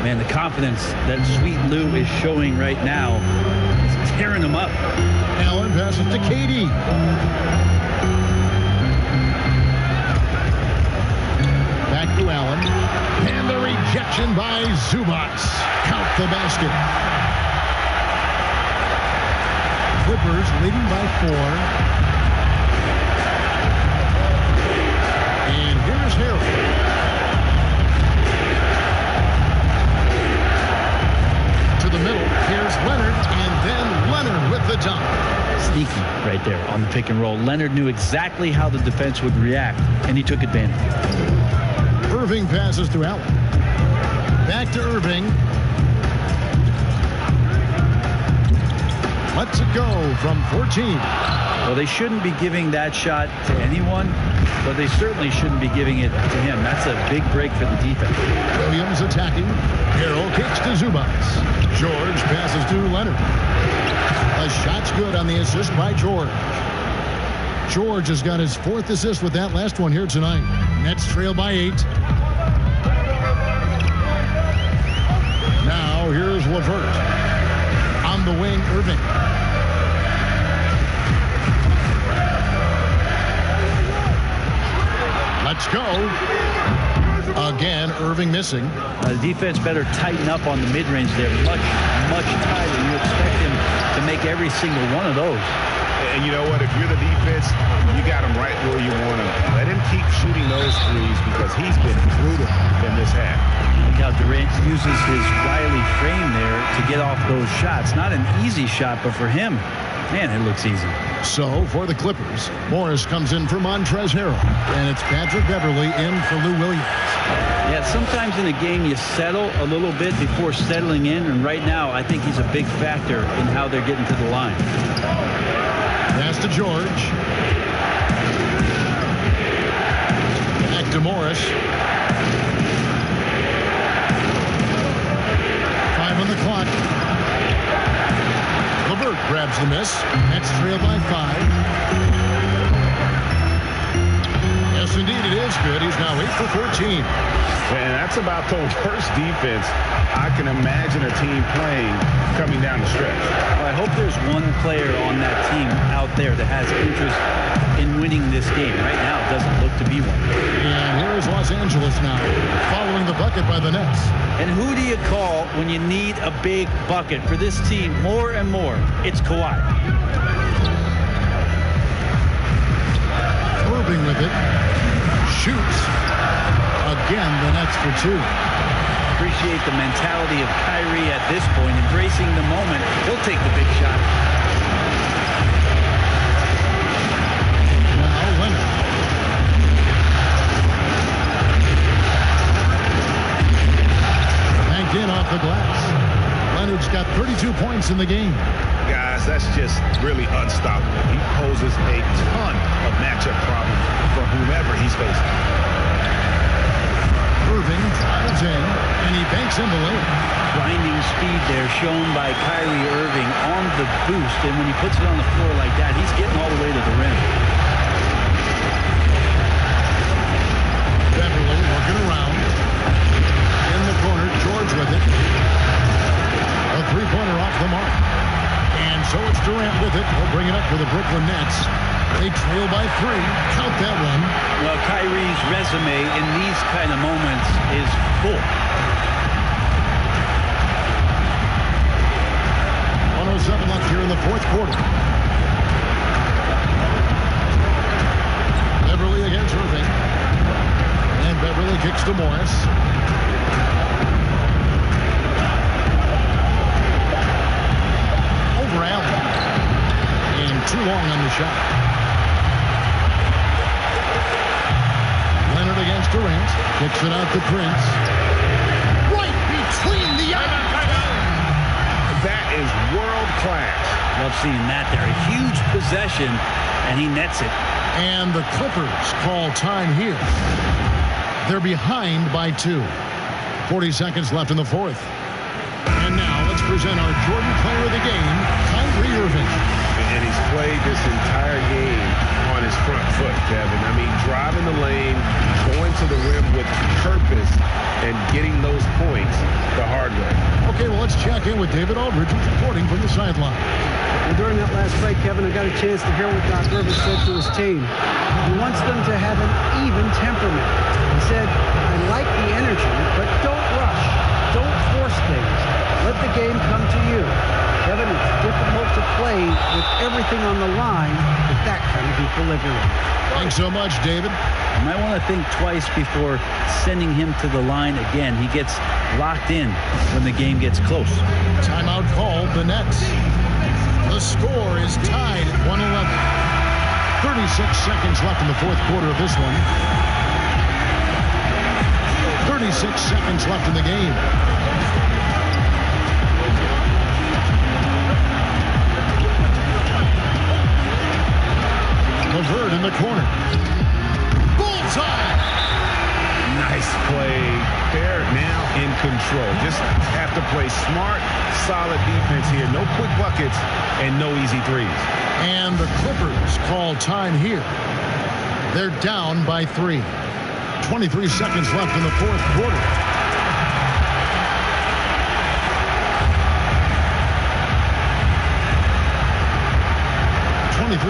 Man, the confidence that Sweet Lou is showing right now is tearing him up. Allen passes to KD. Back to Allen. And the rejection by Zubac. Count the basket. Clippers leading by 4. And here's Harrell. the dunk. Sneaky right there on the pick and roll. Leonard knew exactly how the defense would react, and he took advantage. Irving passes to Allen. Back to Irving. Lets it go from 14. Well, they shouldn't be giving that shot to anyone, but they certainly shouldn't be giving it to him. That's a big break for the defense. Williams attacking. Harrell kicks to Zubats. George passes to Leonard. A shot's good on the assist by George. George has got his 4th assist with that last one here tonight. Nets trail by 8. Now here's LeVert. On the wing, Irving. Let's go. Again, Irving missing. The defense better tighten up on the mid-range there. Much tighter. You expect him to make every single one of those. And you know what? If you're the defense, you got him right where you want him. Let him keep shooting those threes because he's been brutal in this half. Look how Durant uses his wily frame there to get off those shots. Not an easy shot, but for him, man, it looks easy. So, for the Clippers, Morris comes in for Montrezl Harrell. And it's Patrick Beverley in for Lou Williams. Yeah, sometimes in a game you settle a little bit before settling in. And right now, I think he's a big factor in how they're getting to the line. Pass to George. Back to Morris. 5 on the clock. LeVert grabs the miss. Nets trail by 5. Yes, indeed, it is good. He's now 8 for 14. And that's about the worst defense I can imagine a team playing coming down the stretch. Well, I hope there's one player on that team out there that has interest in winning this game. Right now, it doesn't look to be one. And here is Los Angeles now, following the bucket by the Nets. And who do you call when you need a big bucket? For this team, more and more, it's Kawhi. Irving with it. Shoots. Again, the Nets for 2. Appreciate the mentality of Kyrie at this point, embracing the moment. He'll take the big shot. Now Leonard. Banked in off the glass. Leonard's got 32 points in the game. Guys, that's just really unstoppable. He poses a ton of matchup problems for whomever he's facing. Irving drives in, and he banks in the lane. Grinding speed there shown by Kyrie Irving on the boost, and when he puts it on the floor like that, he's getting all the way to the rim. Beverley looking around. In the corner, George with it. A three-pointer off the mark. And so it's Durant with it. He'll bring it up for the Brooklyn Nets. They trail by 3. Count that one. Well, Kyrie's resume in these kind of moments is full. 107 left here in the fourth quarter. Beverley against Irving. And Beverley kicks to Morris. Over Allen. And too long on the shot. Leonard against Durant. Kicks it out to Prince. Right between the eyes. That is world class. Love seeing that there. A huge possession, and he nets it. And the Clippers call time here. They're behind by 2. 40 seconds left in the fourth. And now let's present our Jordan player of the game, Kyrie Irving. And he's played this entire game on his front foot, Kevin. I mean, driving the lane, going to the rim with purpose, and getting those points the hard way. Okay, well, let's check in with David Aldridge, who's reporting from the sideline. And during that last break, Kevin, I got a chance to hear what Doc Rivers said to his team. He wants them to have an even temperament. He said, I like the energy, but don't rush. Don't force things. Let the game come to you. Kevin, it's difficult to play with everything on the line with that kind of equilibrium. Thanks so much, David. You might want to think twice before sending him to the line again. He gets locked in when the game gets close. Timeout called, the Nets. The score, is tied at 111. 36 seconds left in the fourth quarter of this one. 36 seconds left in the game. LeVert in the corner. Bullseye! Nice play. They're now in control. Just have to play smart, solid defense here. No quick buckets and no easy threes. And the Clippers call time here. They're down by 3. 23 seconds left in the fourth quarter.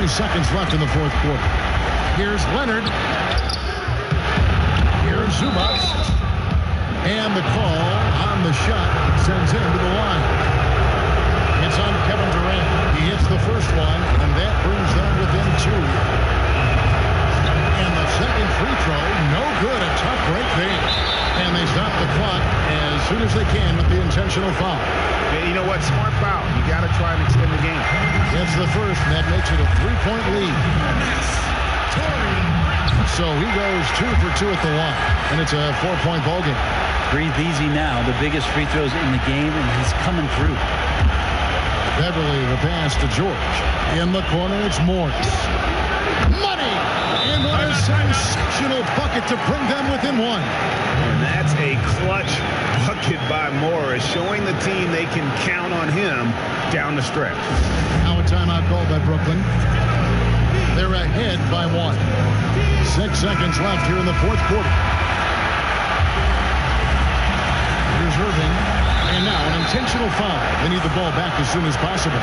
Seconds left in the fourth quarter. Here's Leonard. Here's Zubac. And the call on the shot sends him to the line. It's on Kevin Durant. He hits the first one, and that brings them within 2. And the second free throw, no good. A tough break there. And they stop the clock as soon as they can with the intentional foul. Yeah, you know what? Smart foul. You got to try and extend the game. It's the first, and that makes it a 3-point lead. So he goes 2 for 2 at the line, and it's a 4-point ball game. Breathe easy now. The biggest free throws in the game, and he's coming through. Beverly, the pass to George. In the corner, it's Morris. Money! And what a sensational bucket to bring them within 1. And that's a clutch bucket by Morris, showing the team they can count on him down the stretch. Now a timeout called by Brooklyn. They're ahead by 1. 6 seconds left here in the fourth quarter. Here's Irving. And now an intentional foul. They need the ball back as soon as possible.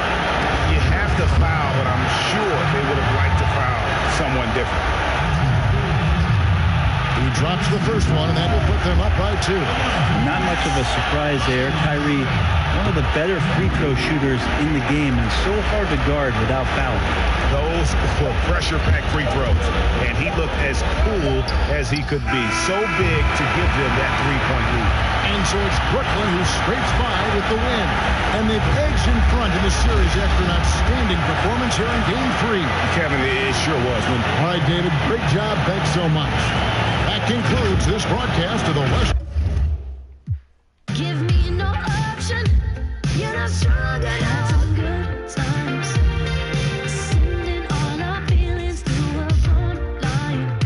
You have to foul, but I'm sure they would have liked to foul someone different. He drops the first one, and that will put them up by 2. Not much of a surprise there. Kyrie, one of the better free throw shooters in the game, and so hard to guard without fouling. Those were pressure-packed free throws, and he looked as cool as he could be. So big to give them that 3-point lead. And so it's Brooklyn who scrapes by with the win. And they've edged in front in the series after an outstanding performance here in Game 3. Kevin, it sure was. All right, David, great job. Thanks so much. That concludes this broadcast of the West. Give me no option. You're not strong enough. Good times. Sending all our feelings through a phone line.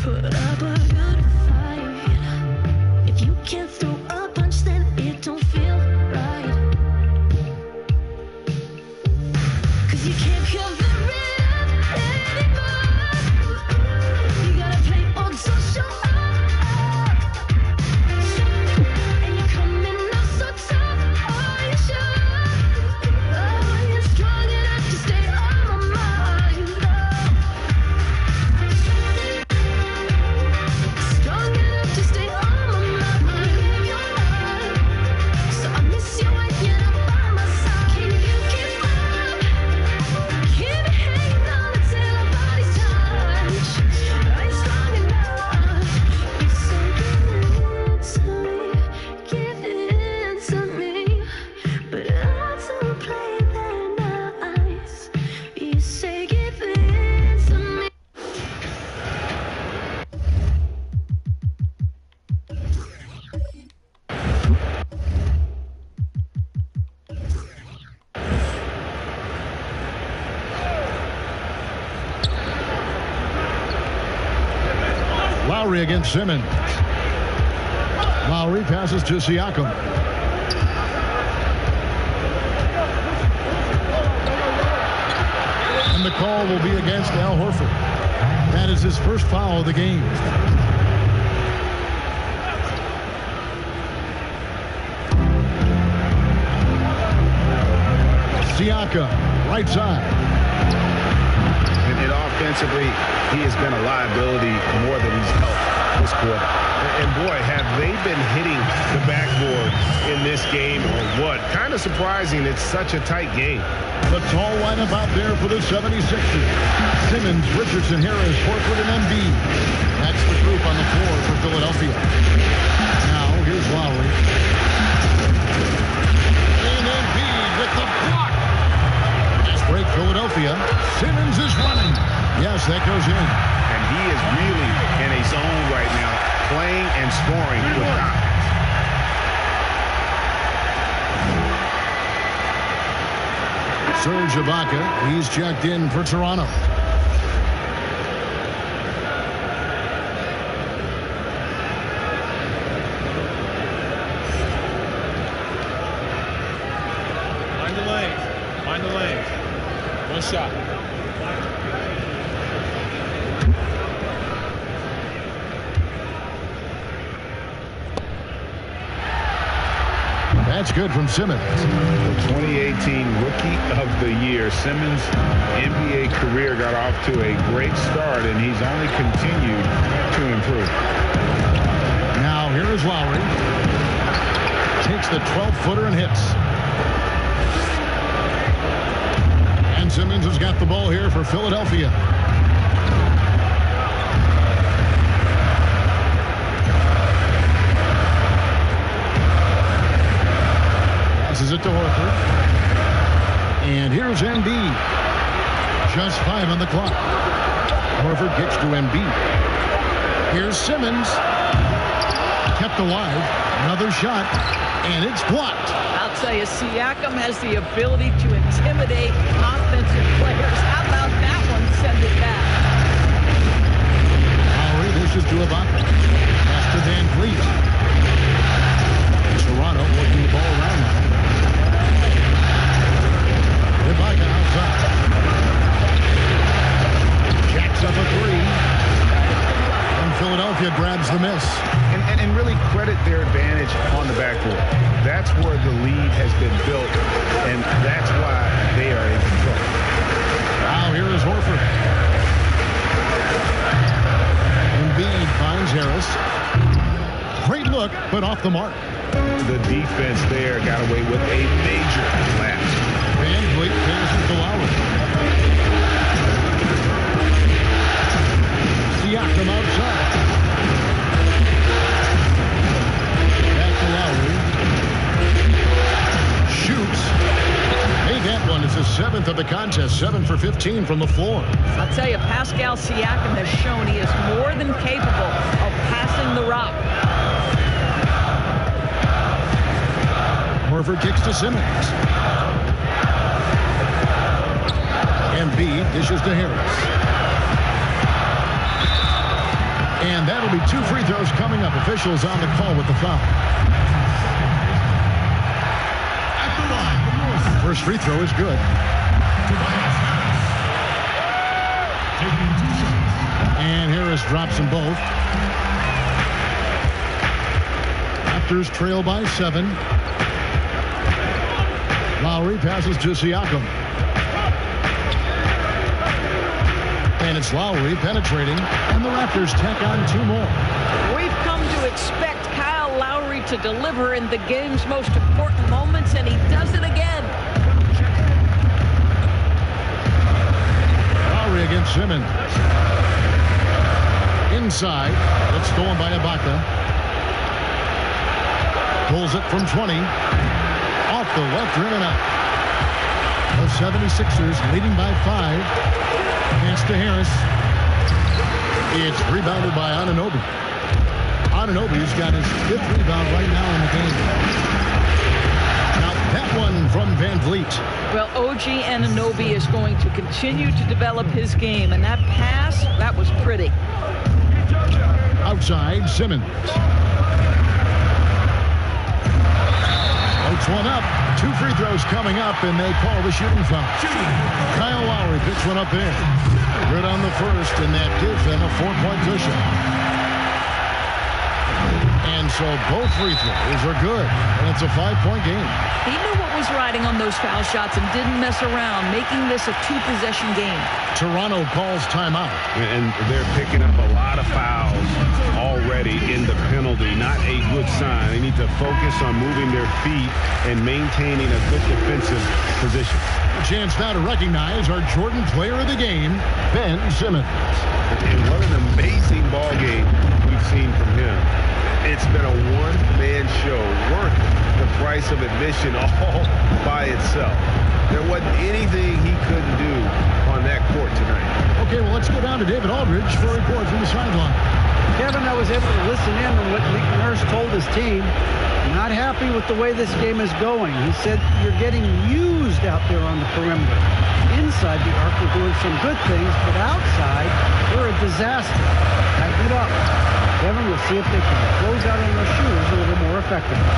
Put up a good fight. If you can't throw a punch, then it don't feel right. 'Cause you can't cover it up anymore. You gotta play on social. And you're coming out so tough. Are you sure? Oh, you're strong enough to stay on my mind. Strong enough to stay on my mind. So I miss you when you're not by my side. Can you keep up? Keep me hanging on until our bodies touch. I ain't strong enough. You say give in to me, but I don't play that nice. You say give in to me. Lowry against Simmons. Lowry passes to Siakam. And the call will be against Al Horford. That is his first foul of the game. Siakam, right side. And offensively, he has been a liability more than he's helped this quarter. And boy, have they been hitting the backboard in this game or what? Kind of surprising. It's such a tight game. The tall lineup out there for the 76ers. Simmons, Richardson, Harris, Horford, and Embiid. That's the group on the floor for Philadelphia. Now, here's Lowry. And Embiid with the block. Philadelphia. Simmons is running. Yes, that goes in. And he is really in a zone right now, playing and scoring with confidence. Serge Ibaka, he's checked in for Toronto. Find the lanes. Find the lanes. One shot. That's good from Simmons. The 2018 Rookie of the Year. Simmons' NBA career got off to a great start, and he's only continued to improve. Now here is Lowry. Takes the 12-footer and hits. And Simmons has got the ball here for Philadelphia. Passes it to Horford. And here's Embiid. Just 5 on the clock. Horford gets to Embiid. Here's Simmons. Kept alive. Another shot. And it's blocked. I'll tell you, Siakam has the ability to intimidate offensive players. How about that one? Send it back. Lowry, this is to Ibaka. Pass to Van Vliet. Toronto working the ball around now. Ibaka outside. Jacks up a three. And Philadelphia grabs the miss. And really credit their advantage on the backcourt. That's where the lead has been built, and that's why they are in control. Now here is Horford. Embiid finds Harris. Great look, but off the mark. The defense there got away with a major lapse. Van Vliet passes to Lowry. Siakam outside. Back to Lowry. Shoots. Hey, that one is the 7th of the contest. 7 for 15 from the floor. I'll tell you, Pascal Siakam has shown he is more than capable of passing the rock. Horford kicks to Simmons. Embiid dishes to Harris. And that'll be 2 free throws coming up. Officials on the call with the foul. First free throw is good. And Harris drops them both. Raptors trail by 7. Lowry passes to Siakam. And it's Lowry penetrating, and the Raptors tack on 2 more. We've come to expect Kyle Lowry to deliver in the game's most important moments, and he does it again. Lowry against Simmons. Inside, it's stolen by Ibaka. Pulls it from 20. Off the left rim and out. The 76ers leading by 5. Pass to Harris. It's rebounded by Anunoby. Anunoby's got his 5th rebound right now in the game. Now that one from Van Vliet. Well, OG Anunoby is going to continue to develop his game, and that pass, that was pretty. Outside, Simmons. Floats one up. 2 free throws coming up, and they call the shooting foul. Kyle Lowry picks one up there. Good on the first, and that gives them a 4-point cushion. And so both free throws are good, and it's a 5-point game. He knew what was riding on those foul shots and didn't mess around, making this a 2-possession game. Toronto calls timeout. And they're picking up a lot of fouls already in the penalty. Not a good sign. They need to focus on moving their feet and maintaining a good defensive position. A chance now to recognize our Jordan player of the game, Ben Simmons. And what an amazing ball game we've seen from him. It's been a one-man show worth the price of admission all by itself. There wasn't anything he couldn't do on that court tonight. Okay, well, let's go down to David Aldridge for a report from the sideline. Kevin, I was able to listen in on what Nick Nurse told his team. Not happy with the way this game is going. He said you're getting used out there on the perimeter. Inside the arc, we're doing some good things, but outside, we're a disaster. Tighten it up. Kevin, we'll see if they can close out on their shooters a little more effectively.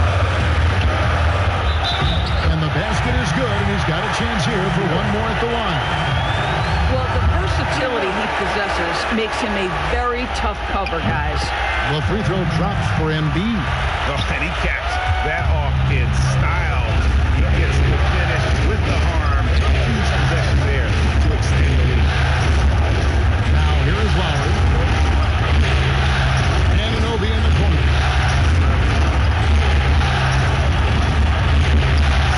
And the basket is good, and he's got a chance here for one more at the line. Well, the versatility he possesses makes him a very tough cover, guys. The free throw drops for Embiid. Oh, and he caps that off in style. He gets the finish with the arm. Huge possession there to extend the lead. Now here is Lowry. Anunoby in the corner.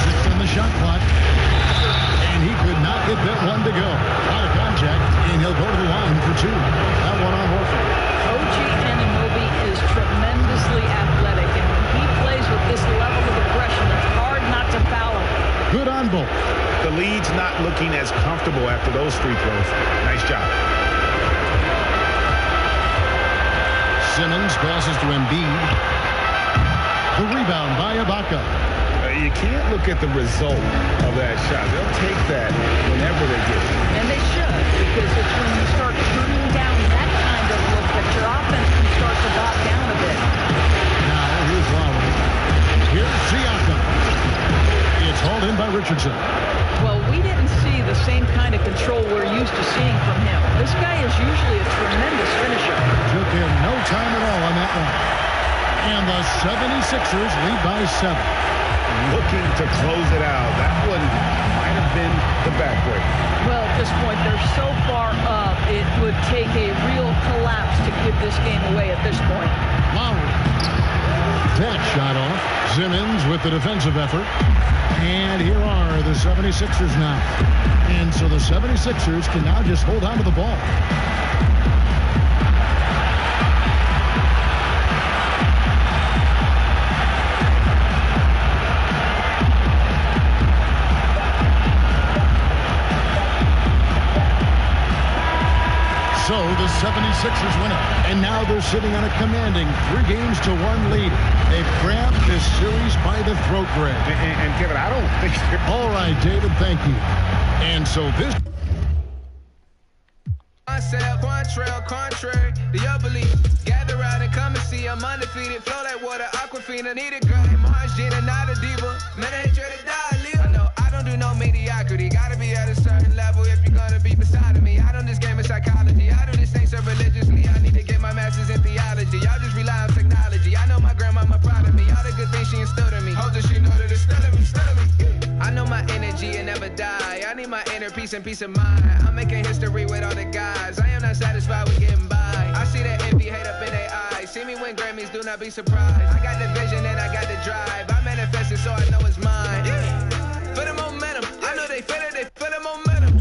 6 on the shot clock. And he could not get that one to go. Out of contact, and he'll go to the line for 2. That one on Horford. OG Anunoby is tremendously athletic, and when he plays with this level of aggression, it's hard not to foul him. Good on both. The lead's not looking as comfortable after those free throws. Nice job. Simmons passes to Embiid. The rebound by Ibaka. You can't look at the result of that shot. They'll take that whenever they get it. And they should, because it's when you start turning down that kind of look that your offense can start to bog down a bit. Now here's Lowry. Here's Siakam. It's hauled in by Richardson. Well, we didn't see the same kind of control we're used to seeing from him. This guy is usually a tremendous finisher. Took him no time at all on that one. And the 76ers lead by 7. Looking to close it out. That one might have been the backbreaker. Well, at this point, they're so far up, it would take a real collapse to give this game away at this point. Lowry. That shot off. Simmons with the defensive effort. And here are the 76ers now. And so the 76ers can now just hold on to the ball. So the 76ers win it. And now they're sitting on a commanding 3-1 lead. They've grabbed this series by the throat, Greg. And Kevin, I don't think they're... All right, David, thank you. And so this... Contrary to your belief. Gather around and come and see I'm undefeated. Flow like water, Aquafina, need a girl. Mars, Gina, not a diva. Man, I ain't ready to die, leave. I know I don't do no mediocrity. Gotta be at a certain level if you're gonna be beside of me. I don't this game of psychology. I do this thing so religiously. I need to get my master's in theology. Y'all just rely on technology. I know my grandmama proud of me. All the good things she instilled in me. Hope that she know that it's still in me, still in me. I know my energy and never die. I need my inner peace and peace of mind. I'm making history with all the guys. I am not satisfied with getting by. I see that envy, hate up in their eyes. See me win Grammys, do not be surprised. I got the vision and I got the drive. I manifest it so I know it's mine. For the momentum, I know they feel it, they feel the momentum.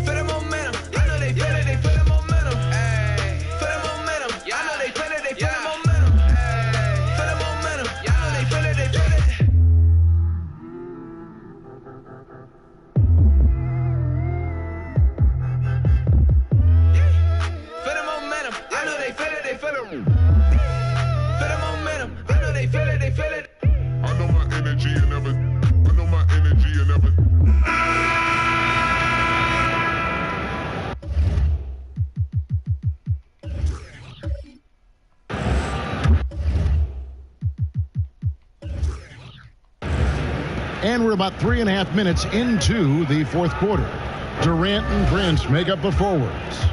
For the momentum, I know they feel it, they feel the momentum. For the momentum, I know they feel it, they feel the momentum. For the momentum, I know they feel it, they feel it. For the momentum, I know they feel it, they feel it. For the momentum, I know they feel it, they feel it. I know my energy and never. I know my energy and never. And we're about 3.5 minutes into the fourth quarter. Durant and Prince make up the forwards.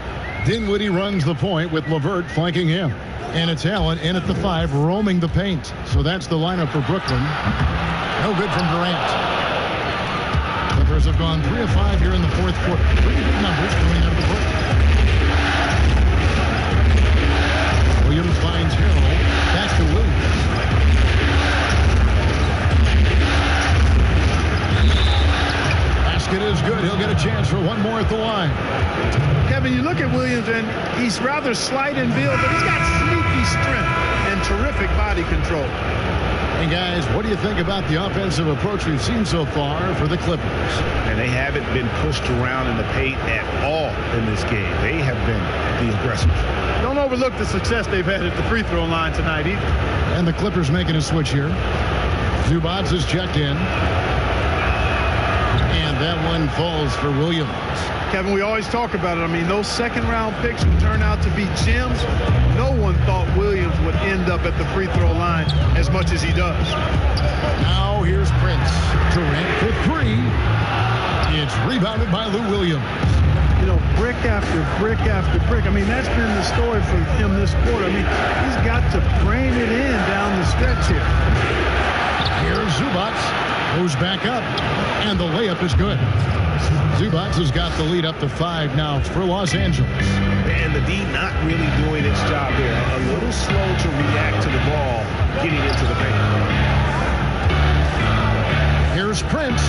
Dinwiddie runs the point with LeVert flanking him. And it's Allen in at the 5, roaming the paint. So that's the lineup for Brooklyn. No good from Durant. Clippers have gone 3 of 5 here in the fourth quarter. Pretty good numbers coming out of the break. Williams finds Harrell. Back to Williams. Basket is good. He'll get a chance for one more at the line. Kevin, you look at Williams, and he's rather slight in build, but he's got sneaky strength and terrific body control. And guys, what do you think about the offensive approach we've seen so far for the Clippers? And they haven't been pushed around in the paint at all in this game. They have been the aggressors. Don't overlook the success they've had at the free throw line tonight either. And the Clippers making a switch here. Zubac is checked in. And that one falls for Williams. Kevin, we always talk about it. I mean, those second-round picks would turn out to be gems. No one thought Williams would end up at the free throw line as much as he does. Now here's Prince. Durant for three. It's rebounded by Lou Williams. You know, brick after brick after brick. I mean, that's been the story for him this quarter. I mean, he's got to brain it in down the stretch here. Here's Zubac. Goes back up. And the layup is good. Zubac has got the lead up to 5 now for Los Angeles. And the D not really doing its job there. A little slow to react to the ball getting into the paint. Here's Prince.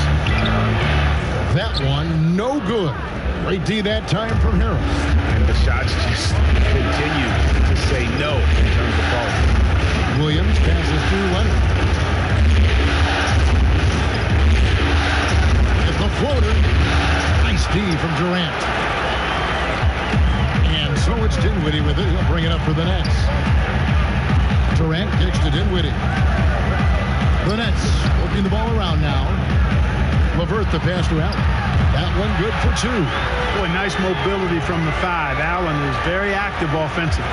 That one, no good. Great D that time from Harris. And the shots just continue to say no in terms of ball. Williams passes to Leonard. The floater. Nice D from Durant. And so it's Dinwiddie with it. He'll bring it up for the Nets. Durant kicks to Dinwiddie. The Nets working the ball around now. LeVert the pass to Allen. That one good for 2. Boy, nice mobility from the 5. Allen is very active offensively.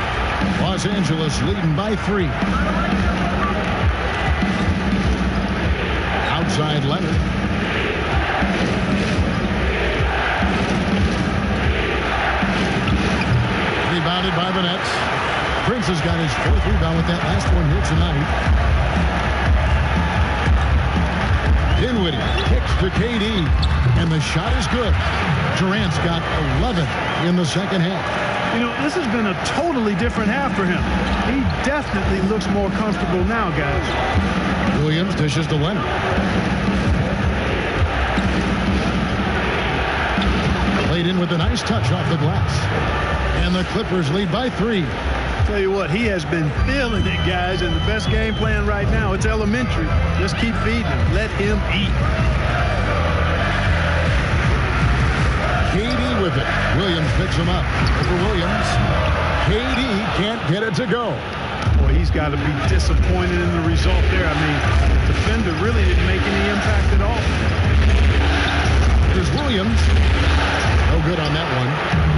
Los Angeles leading by 3. Outside Leonard. Rebounded by the Nets. Prince has got his 4th rebound with that last one here tonight. Dinwiddie kicks to KD, and the shot is good. Durant's got 11 in the second half. You know, this has been a totally different half for him. He definitely looks more comfortable now, guys. Williams dishes to Leonard. Played in with a nice touch off the glass. And the Clippers lead by 3. Tell you what, he has been feeling it, guys, and the best game plan right now, it's elementary. Just keep feeding him. Let him eat. KD with it. Williams picks him up. For Williams, KD can't get it to go. Boy, he's got to be disappointed in the result there. I mean, the defender really didn't make any impact at all. Here's Williams. No good on that one.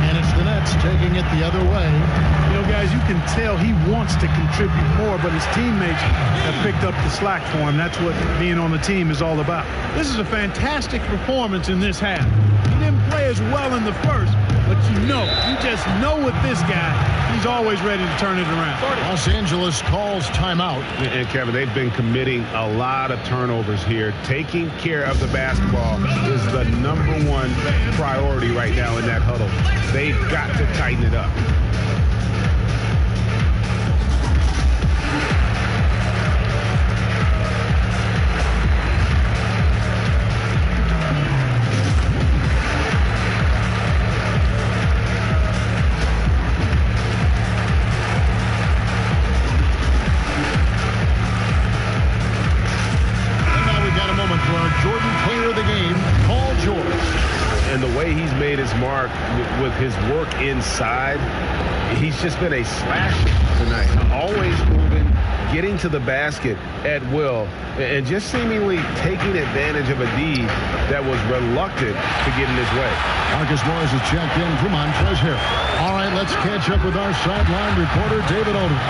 And it's the Nets taking it the other way. You know, guys, you can tell he wants to contribute more, but his teammates have picked up the slack for him. That's what being on the team is all about. This is a fantastic performance in this half. He didn't play as well in the first, but you just know with this guy, he's always ready to turn it around. Los Angeles calls timeout. And Kevin, they've been committing a lot of turnovers here. Taking care of the basketball is the #1 priority right now in that huddle. They've got to tighten it up. Mark with his work inside. He's just been a slasher tonight. Always moving, getting to the basket at will, and just seemingly taking advantage of a D that was reluctant to get in his way. Marcus Morris is checked in for Montrezl Harrell. All right, let's catch up with our sideline reporter, David Aldridge.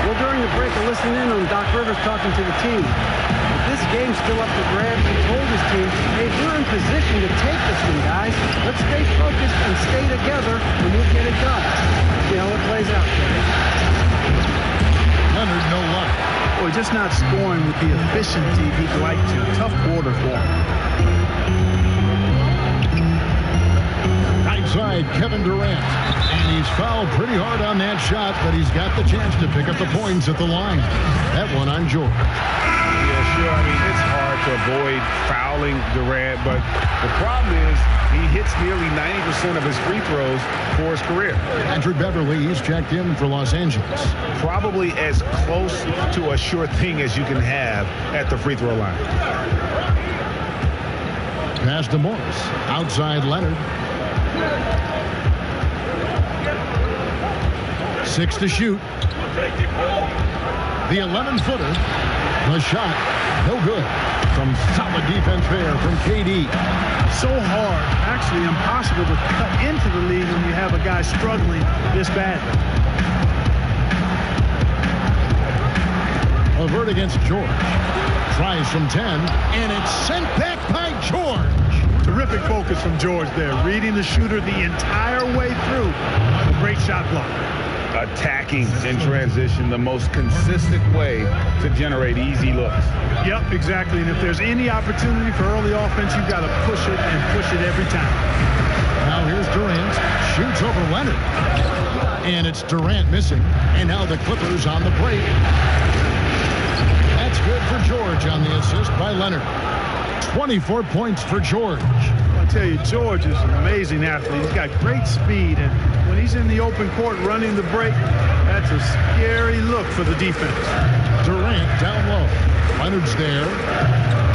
Well, during the break, I listened in on Doc Rivers talking to the team. This game's still up for grabs. He told his team, hey, we're in position to take this one, guys. Let's stay focused and stay together, and we'll get it done. See how it plays out. Leonard, no luck. Boy, just not scoring with the efficiency he'd like to. Tough quarter for him. Right side, Kevin Durant. And he's fouled pretty hard on that shot, but he's got the chance to pick up the points at the line. That one on George. Yeah, sure. I mean, it's hard to avoid fouling Durant, but the problem is he hits nearly 90% of his free throws for his career. Patrick Beverly, he's checked in for Los Angeles. Probably as close to a sure thing as you can have at the free throw line. Pass to Morris. Outside Leonard. 6 to shoot. The 11-footer. The shot, no good. Some solid defense there from KD. So hard, actually impossible to cut into the lead when you have a guy struggling this badly. LeVert against George. Tries from 10, and it's sent back by George. Terrific focus from George there, reading the shooter the entire way through. A great shot block. Attacking in transition, the most consistent way to generate easy looks. Yep, exactly. And if there's any opportunity for early offense, you've got to push it and push it every time. Now here's Durant. Shoots over Leonard. And it's Durant missing. And now the Clippers on the break. That's good for George on the assist by Leonard. 24 points for George. I tell you, George is an amazing athlete. He's got great speed, and when he's in the open court running the break, that's a scary look for the defense. Durant down low. Leonard's there.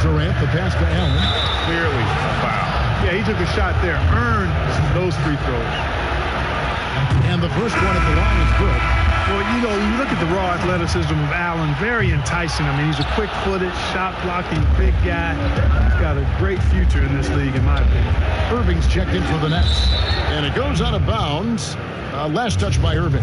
Durant, the pass to Allen. Clearly a foul. Yeah, he took a shot there. Earned those free throws. And the first one at the line is good. Well, you know, you look at the raw athleticism of Allen, very enticing. I mean, he's a quick-footed, shot-blocking big guy. He's got a great future in this league, in my opinion. Irving's checked in for the Nets. And it goes out of bounds. Last touch by Irving.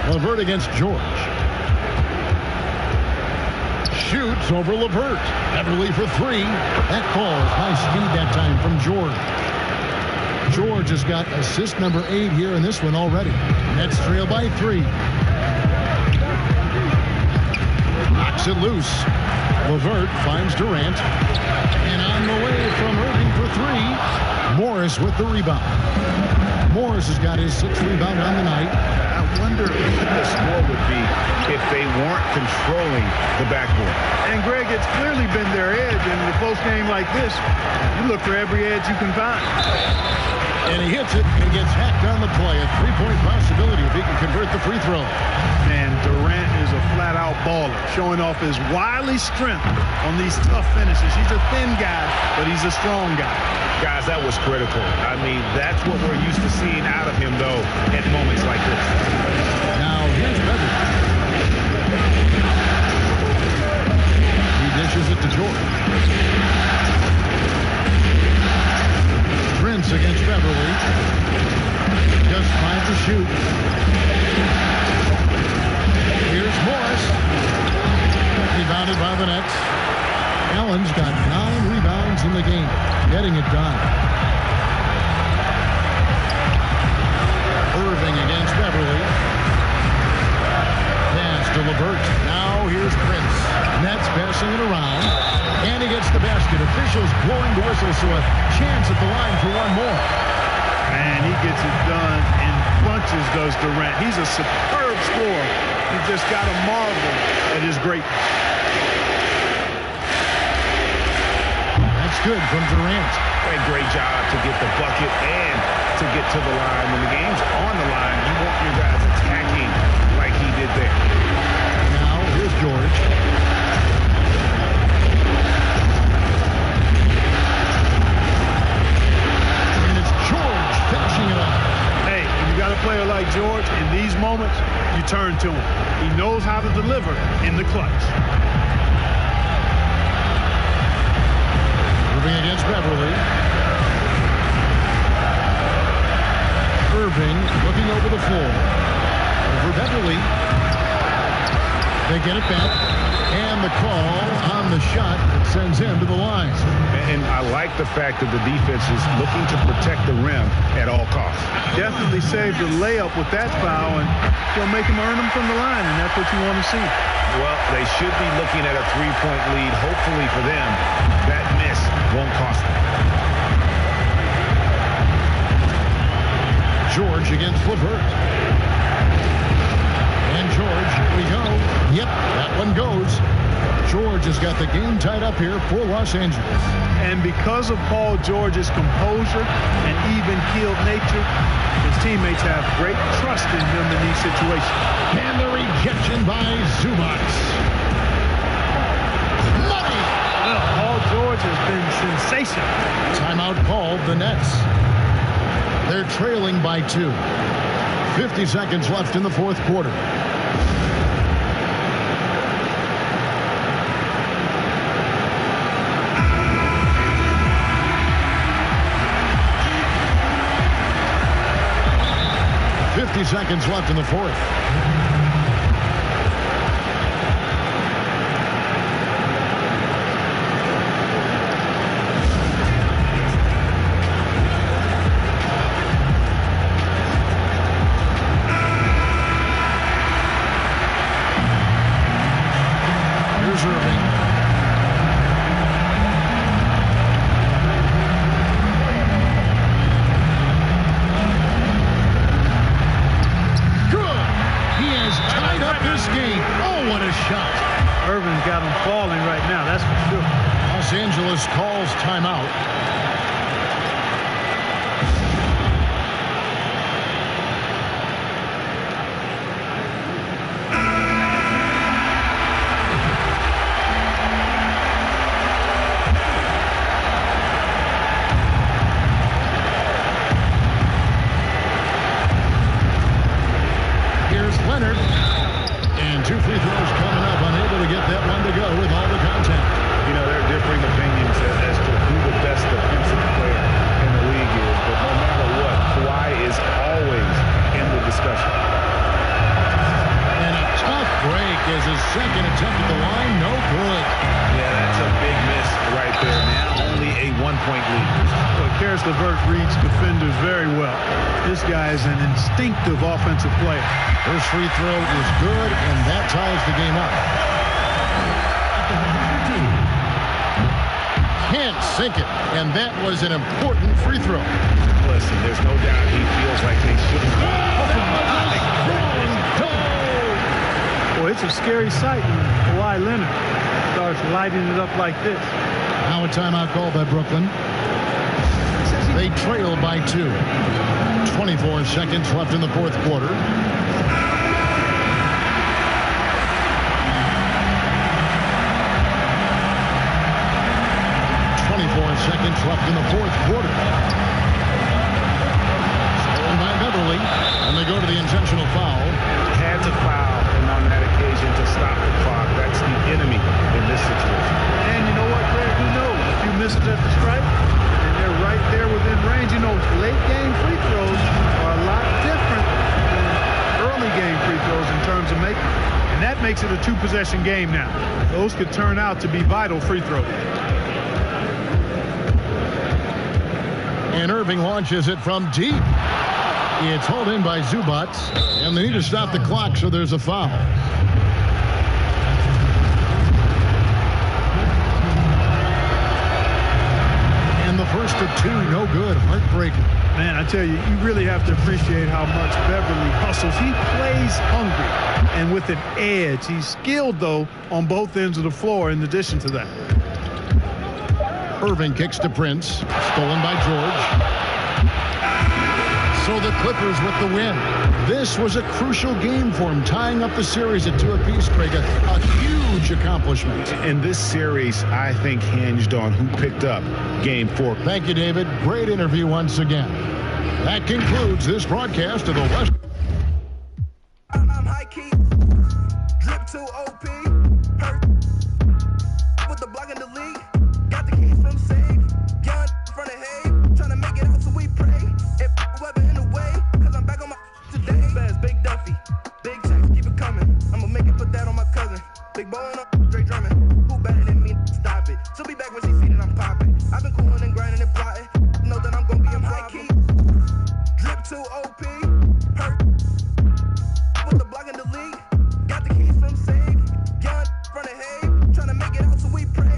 LeVert against George. Shoots over LeVert. Beverly for 3. That falls. High speed that time from George. George has got assist number 8 here in this one already. Nets trail by 3. Knocks it loose. LeVert finds Durant. And on the way from Irving for 3. Morris with the rebound. Morris has got his 6th rebound on the night. I wonder what the score would be if they weren't controlling the backboard. And, Greg, it's clearly been their edge. And in a close game like this, you look for every edge you can find. And he hits it and gets hacked on the play. A 3-point possibility if he can convert the free throw. Man, Durant is a flat-out baller, showing off his wily strength on these tough finishes. He's a thin guy, but he's a strong guy. Guys, that was critical. I mean, that's what we're used to seeing out of him, though, at moments like this. Now, here's Beverly. He dishes it to George. Prince against Beverly. Just 5 to shoot. Here's Morris. Rebounded by the Nets. Allen's got 9 rebounds in the game. Getting it done. Irving against Beverly. Pass to LeVert. Now here's Prince. Nets passing it around. And he gets the basket. Officials blowing the whistle, so a chance at the line for one more. And he gets it done in bunches, does Durant. He's a superb scorer. You just got to marvel at his greatness. That's good from Durant. A great job to get the bucket and to get to the line. When the game's on the line, you want your guys attacking like he did there. Now here's George. And it's George finishing it up. Hey, when you got a player like George, in these moments, you turn to him. He knows how to deliver in the clutch. Irving against Beverly. Irving looking over the floor. Over Beverly. They get it back. And the call on the shot that sends him to the line. And I like the fact that the defense is looking to protect the rim at all costs. Definitely saved the layup with that foul, and he'll make him earn them from the line, and that's what you want to see. Well, they should be looking at a 3-point lead. Hopefully for them, that miss won't cost them. against LeVert. And George, here we go. Yep, that one goes. George has got the game tied up here for Los Angeles. And because of Paul George's composure and even-keeled nature, his teammates have great trust in him in these situations. And the rejection by Zubac. Money! Paul George has been sensational. Timeout called, the Nets. They're trailing by 2. 50 seconds left in the fourth quarter. Seconds left in the fourth. Here's Irving. Irvin's got him falling right now, that's for sure. Los Angeles calls timeout. Here's Leonard. And 2 free throws coming up, unable to get that one to go with all the contact. You know, there are differing opinions as to who the best defensive player in the league is, but no matter what, Kawhi is always in the discussion. And a tough break as his second attempt at the line, no good. Yeah, that's a big miss right there. Now only a 1-point lead. Well, Caris LeVert reads defenders very well. This guy is an instinctive offensive player. First free throw is good, and that ties the game up. Can't sink it, and that was an important free throw. Listen, there's no doubt he feels like they should have. Boy, it's a scary sight when Kawhi Leonard starts lighting it up like this. Now a timeout called by Brooklyn. They trail by 2. 24 seconds left in the fourth quarter. 24 seconds left in the fourth quarter. Stolen by Beverly, and they go to the intentional foul. Had to foul, and on that occasion to stop the clock. That's the enemy in this situation. And you know what, Greg? Who knows? A few misses at the stripe, and they're right there within range. You know, late game free throws are a lot different than early game free throws in terms of making. And that makes it a 2-possession game now. Those could turn out to be vital free throws. And Irving launches it from deep. It's hauled in by Zubac, and they need to stop the clock, so there's a foul. And the first of 2, no good. Heartbreaking. Man, I tell you, you really have to appreciate how much Beverly hustles. He plays hungry and with an edge. He's skilled, though, on both ends of the floor in addition to that. Irving kicks to Prince. Stolen by George. So the Clippers with the win. This was a crucial game for him, tying up the series at 2 apiece, Craig. A huge accomplishment. And this series, I think, hinged on who picked up Game 4. Thank you, David. Great interview once again. That concludes this broadcast of the West. I'm high key, drip to OP, hurt with the block in the league. Got the keys from Sig, young front of hay, trying to make it out so we pray. If weather in the way, cause I'm back on my today. Best, big Duffy, big checks, keep it coming. I'ma make it, put that on my cousin. Big bowling up, straight drumming. Who better than me? Stop it. She'll be back when she see that I'm popping. I've been cooling and grinding and plotting. Know that I'm gonna be in high key, drip to OP, hurt with the block in the league. Got the keys from Sig, young front of hay, trying to make it out so we pray.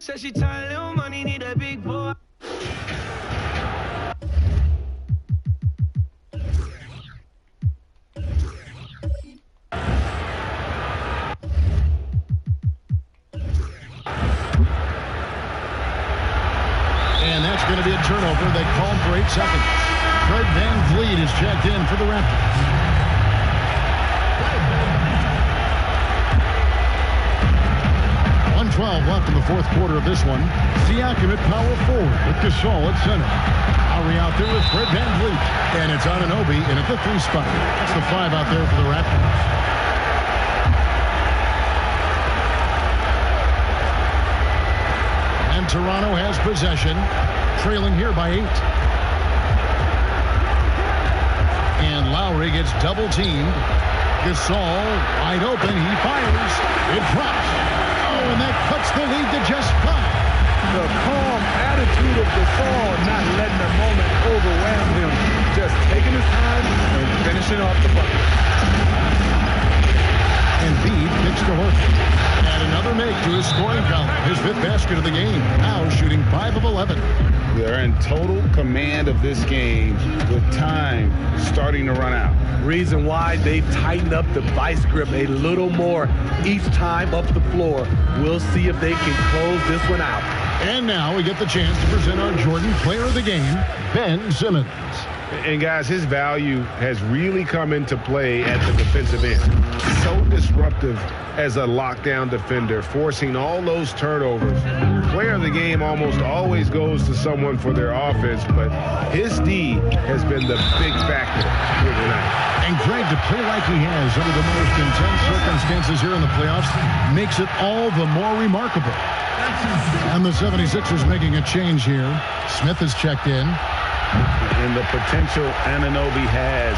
Said she tired, little money, need a big boy. And that's going to be a turnover. They called for 8 seconds. Fred VanVleet is checked in for the Raptors. 1:12 left in the fourth quarter of this one. Siakam at power forward with Gasol at center. Lowry out there with Fred VanVleet. And it's Anunoby in at the 3 spot. That's the 5 out there for the Raptors. And Toronto has possession, trailing here by 8. And Lowry gets double teamed. Gasol wide open. He fires. It drops. Oh, and that cuts the lead to just 5. The calm attitude of Gasol, not letting the moment overwhelm him, just taking his time and finishing off the bucket. Embiid kicks to Horford. And another make to his scoring count. His 5th basket of the game. Now shooting 5 of 11. They're in total command of this game with time starting to run out. Reason why they've tightened up the vice grip a little more each time up the floor. We'll see if they can close this one out. And now we get the chance to present our Jordan Player of the Game, Ben Simmons. And guys, his value has really come into play at the defensive end. So disruptive as a lockdown defender, forcing all those turnovers. Player of the game almost always goes to someone for their offense, but his D has been the big factor here tonight. And Greg, to play like he has under the most intense circumstances here in the playoffs makes it all the more remarkable. And the 76ers making a change here. Smith is checked in. And the potential Anunoby has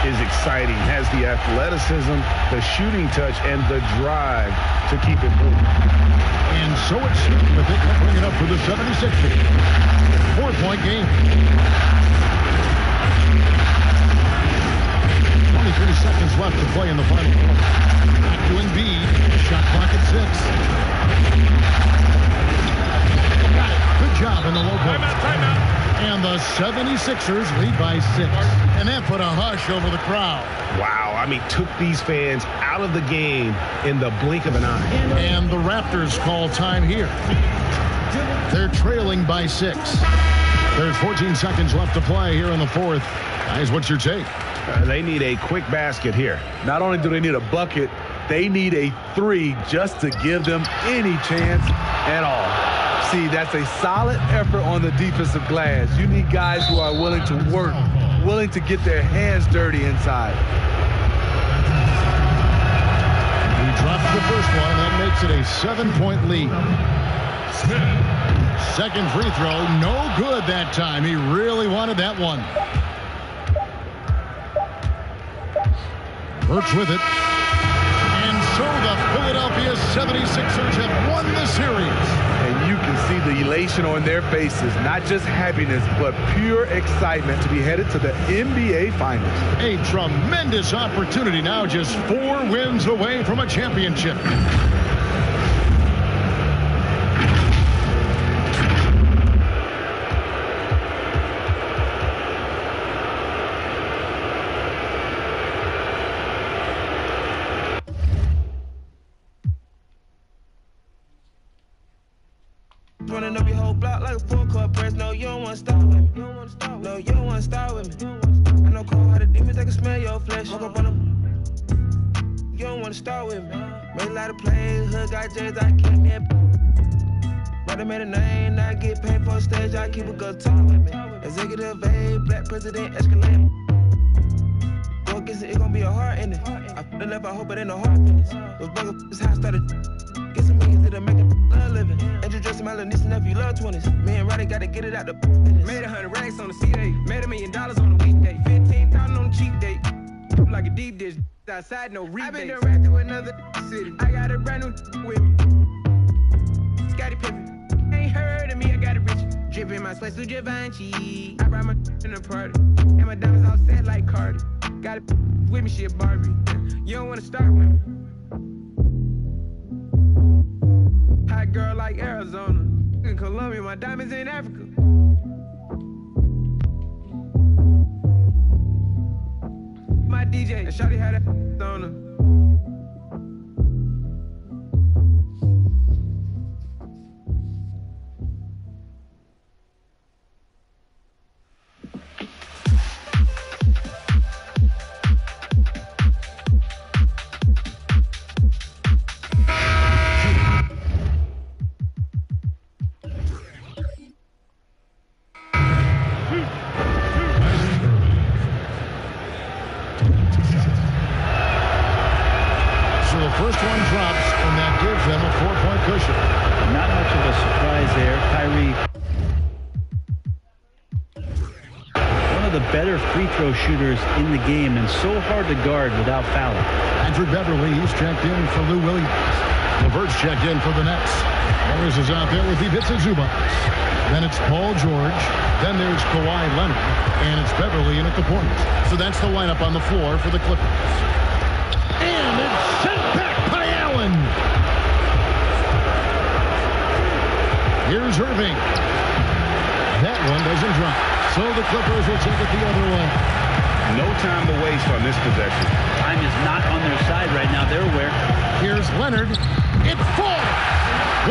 is exciting. Has the athleticism, the shooting touch, and the drive to keep it moving. And so it's Smith, but they covering it up for the 76ers. 4-point game. 23 seconds left to play in the final quarter. Back to Embiid. Shot clock at 6. Got it. Good job in the low post. Timeout. And the 76ers lead by 6. And that put a hush over the crowd. Wow, I mean, took these fans out of the game in the blink of an eye. And the Raptors call time here. They're trailing by 6. There's 14 seconds left to play here in the fourth. Guys, what's your take? They need a quick basket here. Not only do they need a bucket, they need a 3 just to give them any chance at all. See, that's a solid effort on the defensive glass. You need guys who are willing to work, willing to get their hands dirty inside. He drops the first one, and that makes it a 7-point lead. Second free throw, no good that time. He really wanted that one. Hurts with it. And so the Philadelphia 76ers have won the series. And you can see the elation on their faces, not just happiness, but pure excitement to be headed to the NBA Finals. A tremendous opportunity now, just 4 wins away from a championship. Running up your whole block like a full-court press. No, you don't want to start with me. No, you don't want to start with me. I know cold how the demons, they can smell your flesh. Woke up on them. You don't want to start with me. Made a lot of plays, hood got J's, I keep me a Brother made a name, I get paid for a stage, I keep a good talk with me. Executive A, black president, escalate. Go against it, it gon' be a hard ending. I f***ed the left, I hope it ain't no hard finish. Those buggers, how I started. Get some millions that'll make a living. Introducing my little niece and nephew, love 20s. Me and Roddy gotta get it out the business. Made 100 racks on the C-Day. Made $1 million on a weekday. 15,000 on a cheap date. Like a deep dish. Outside, no rebates. I been done right to another city. I got a brand new with me. Scottie Pippen. Ain't heard of me, I got a rich. Drippin' my sweat to Givenchy. I brought my in the party. And my diamonds all set like Cardi. Got it with me, she a Barbie. You don't wanna start with me. Hot girl like Arizona. in Colombia, my diamonds in Africa. My DJ, and shawty had that on her. First one drops, and that gives them a 4-point cushion. Not much of a surprise there. Kyrie, one of the better free throw shooters in the game and so hard to guard without fouling. Patrick Beverly, he's checked in for Lou Williams. LeVert's checked in for the Nets. Harris is out there with Ivica Zubac. Then it's Paul George. Then there's Kawhi Leonard. And it's Beverly in at the point. So that's the lineup on the floor for the Clippers. And it's sent back by Allen. Here's Irving. That one doesn't drop. So the Clippers will take it the other way. No time to waste on this possession. Time is not on their side right now. They're aware. Here's Leonard. It falls.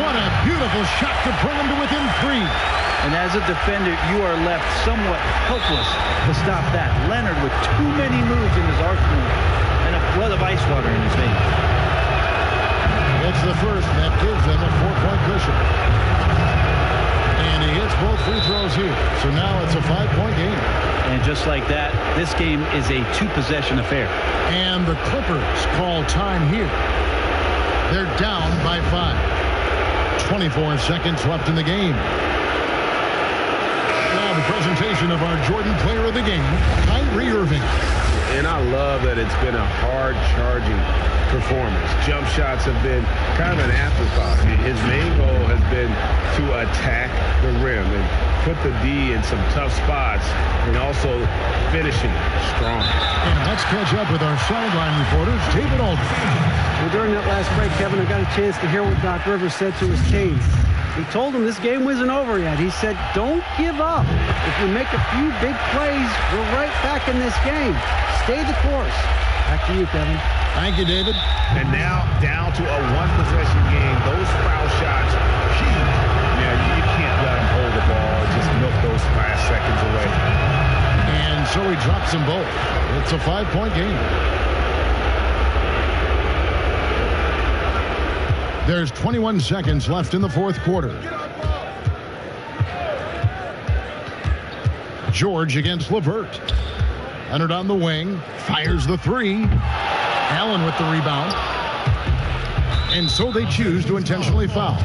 What a beautiful shot to bring him to within 3. And as a defender, you are left somewhat helpless to stop that. Leonard with too many moves in his arsenal and a flood of ice water in his veins. It's the first. That gives them a 4-point cushion. And he hits both free throws here. So now it's a 5-point game. And just like that, this game is a 2-possession affair. And the Clippers call time here. They're down by 5. 24 seconds left in the game. Now the presentation of our Jordan Player of the Game, Kyrie Irving. And I love that it's been a hard-charging performance. Jump shots have been kind of an afterthought. His main goal has been to attack the rim and put the D in some tough spots and also finishing strong. And let's catch up with our sideline reporters, David Aldridge. Well, during that last break, Kevin, I got a chance to hear what Doc Rivers said to his team. He told them this game wasn't over yet. He said, don't give up. If you make a few big plays, we're right back in this game. Stay the course. Back to you, Kevin. Thank you, David. And now down to a 1-possession game. Those foul shots, huge. Yeah, you can't let him hold the ball. Just milk those last seconds away. And so he drops them both. It's a 5-point game. There's 21 seconds left in the fourth quarter. George against LeVert. Leonard on the wing. Fires the 3. Allen with the rebound. And so they choose to intentionally foul.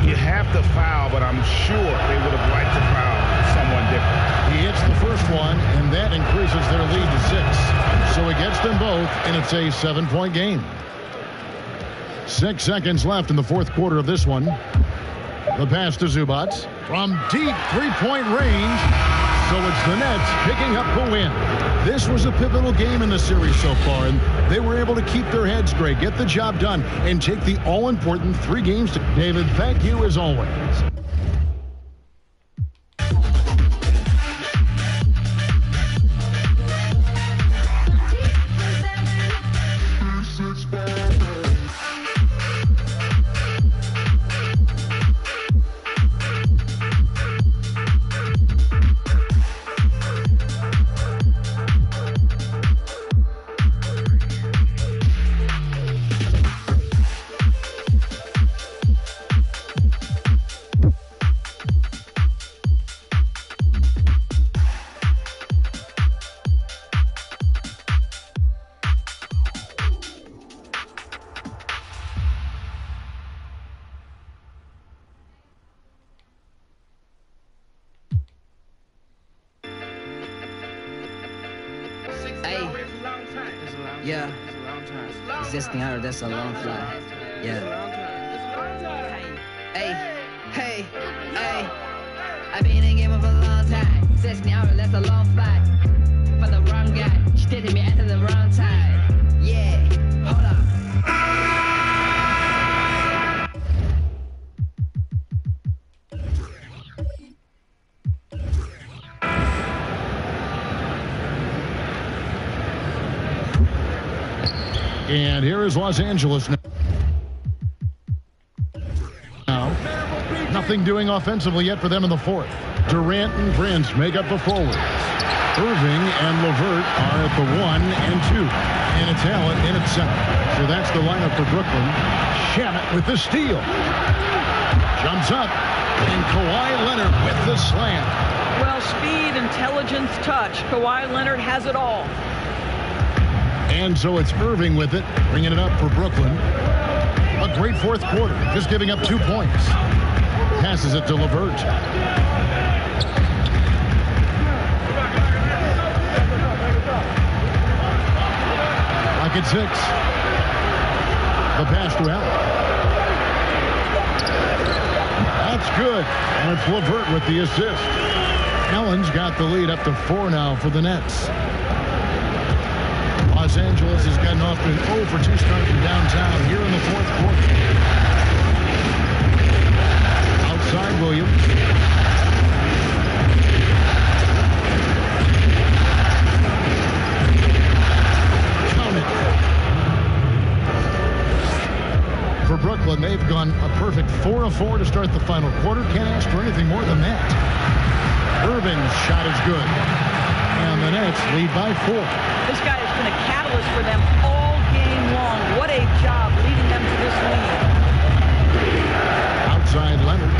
You have to foul, but I'm sure they would have liked to foul someone different. He hits the first one, and that increases their lead to 6. So he gets them both, and it's a 7-point game. 6 seconds left in the fourth quarter of this one. The pass to Zubac from deep 3-point range. So it's the Nets picking up the win. This was a pivotal game in the series so far, and they were able to keep their heads straight, get the job done, and take the all-important 3 games to David. Thank you as always. Yeah. Existing out, that's a long fly. Yeah. Hey, hey, hey. I've been in the game for a long time. 16 hours, that's a long flight. For the wrong guy, she did me at the wrong time. Yeah, hold up. And here is Los Angeles now. Nothing doing offensively yet for them in the fourth. Durant and Prince make up the forwards. Irving and LeVert are at the 1 and 2. And it's Allen in at center. So that's the lineup for Brooklyn. Shamet with the steal. Jumps up. And Kawhi Leonard with the slam. Well, speed, intelligence, touch. Kawhi Leonard has it all. And so it's Irving with it, bringing it up for Brooklyn. A great fourth quarter, just giving up 2 points. Passes it to LeVert. Clock at 6. The pass to Allen. That's good. And it's LeVert with the assist. Allen's got the lead up to 4 now for the Nets. Los Angeles has gotten off to an 0 for 2 start from downtown here in the fourth quarter. Outside Williams. Count it. For Brooklyn, they've gone a perfect 4 of 4 to start the final quarter. Can't ask for anything more than that. Irving's shot is good. And the Nets lead by 4. This guy has been a catalyst for them all game long. What a job leading them to this lead. Outside Leonard.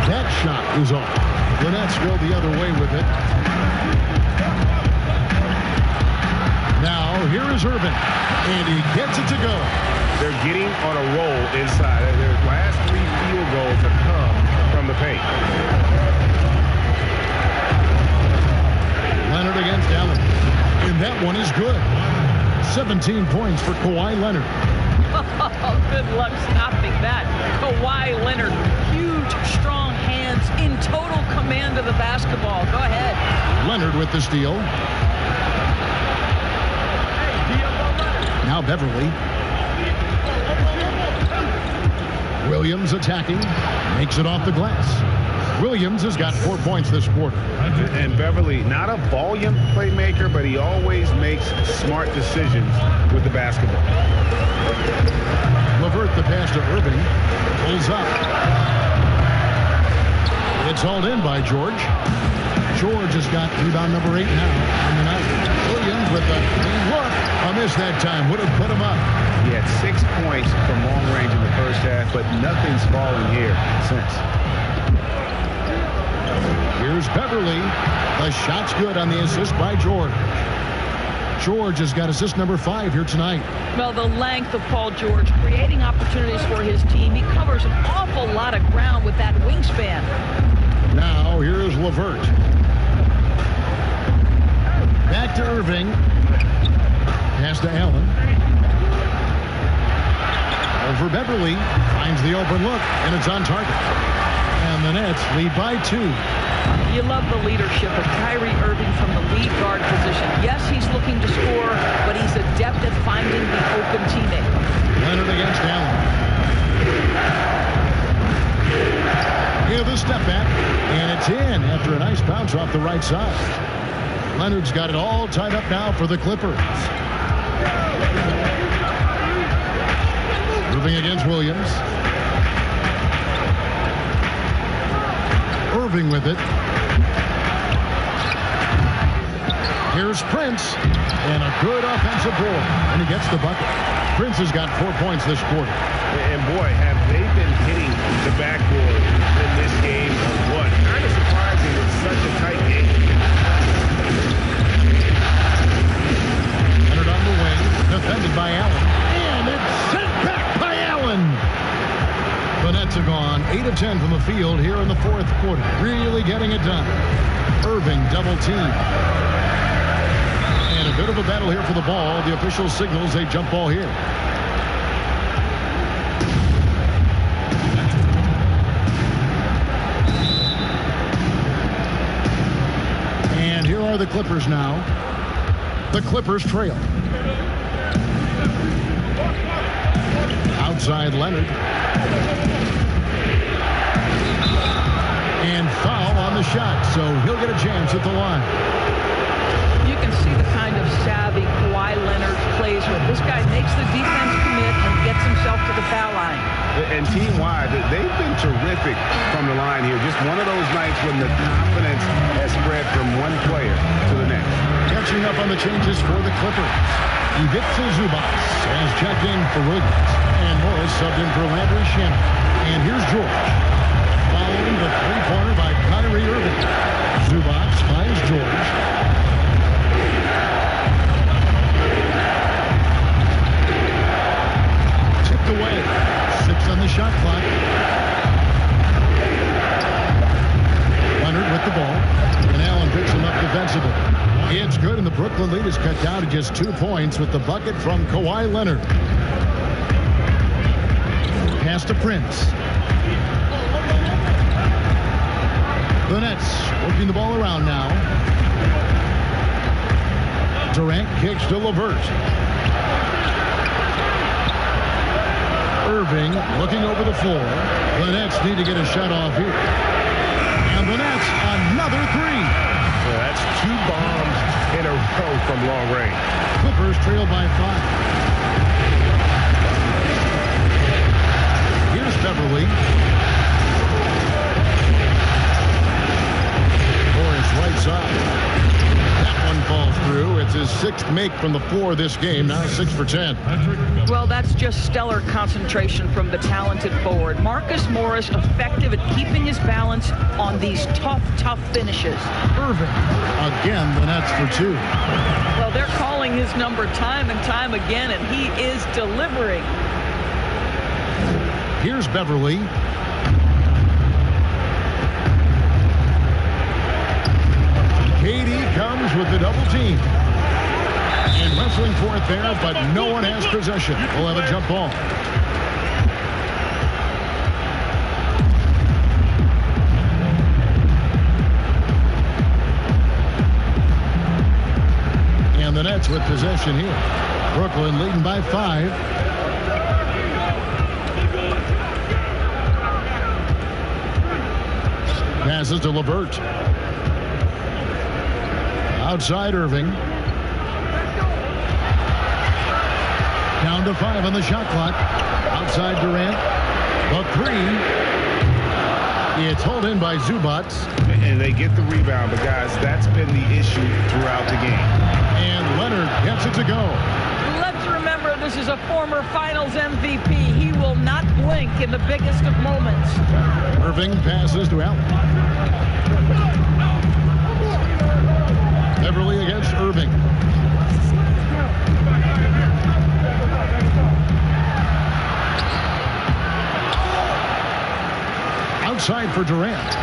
That shot is off. The Nets go the other way with it. Now, here is Irving. And he gets it to go. They're getting on a roll inside. Their last 3 field goals have come from the paint. Leonard against Allen. And that one is good. 17 points for Kawhi Leonard. Oh, good luck stopping that. Kawhi Leonard, huge, strong hands, in total command of the basketball. Go ahead. Leonard with the steal. Now Beverly. Williams attacking. Makes it off the glass. Williams has got 4 points this quarter. And Beverly, not a volume playmaker, but he always makes smart decisions with the basketball. LeVert the pass to Irving. Pulls up. It's hauled in by George. George has got rebound number 8 now on the night. Williams with a clean look. A miss that time. Would have put him up. He had 6 points from long range in the first half, but nothing's fallen here since. Here's Beverly. The shot's good on the assist by George. George has got assist number 5 here tonight. Well, the length of Paul George, creating opportunities for his team. He covers an awful lot of ground with that wingspan. Now, here's LeVert. Back to Irving. Pass to Allen. Over Beverly. Finds the open look, and it's on target. And the Nets lead by 2. You love the leadership of Kyrie Irving from the lead guard position. Yes, he's looking to score, but he's adept at finding the open teammate. Leonard against Allen. Here the step back, and it's in after a nice bounce off the right side. Leonard's got it all tied up now for the Clippers. Moving against Williams. Irving with it. Here's Prince, and a good offensive board, and he gets the bucket. Prince has got 4 points this quarter. And boy, have they been hitting the backboard in this game or what? Kind of surprising it's such a tight game. Leonard on the wing, defended by Allen, and it's sent back by Allen. The Nets have gone 8 of 10 from the field here in the fourth quarter, really getting it done. Irving double team. And a bit of a battle here for the ball. The official signals a jump ball here. And here are the Clippers now. The Clippers trail. Outside Leonard. And foul on the shot, so he'll get a chance at the line. can see the kind of savvy Kawhi Leonard plays with. This guy makes the defense commit and gets himself to the foul line. And team-wide, they've been terrific from the line here. Just one of those nights when the confidence has spread from one player to the next. Catching up on the changes for the Clippers. Ivica Zubac has checked in for Williams. And Morris subbed in for Landry Shamet. And here's George. Following the three-pointer by Kyrie Irving. Zubac finds George. Tipped away. 6 on the shot clock. Leonard with the ball. And Allen picks him up defensively. It's good, and the Brooklyn lead is cut down to just 2 points with the bucket from Kawhi Leonard. Pass to Prince. The Nets working the ball around now. Durant kicks to LeVert. Irving looking over the floor. The Nets need to get a shot off here. And the Nets, another three. Well, that's 2 bombs in a row from long range. Clippers trail by 5. Here's Beverly. Morris right side. That one falls through. It's his 6th make from the floor this game. Now 6 for 10. Well, that's just stellar concentration from the talented forward. Marcus Morris effective at keeping his balance on these tough finishes. Irving. Again, the Nets for 2. Well, they're calling his number time and time again, and he is delivering. Here's Beverly. KD comes with the double team. And wrestling for it there, but no one has possession. We'll have a jump ball. And the Nets with possession here. Brooklyn leading by 5. Passes to LeVert. Outside Irving. Down to 5 on the shot clock. Outside Durant. The 3. It's hauled in by Zubac. And they get the rebound, but guys, that's been the issue throughout the game. And Leonard gets it to go. Let's remember this is a former Finals MVP. He will not blink in the biggest of moments. Irving passes to Allen. Beverly against Irving. Outside for Durant.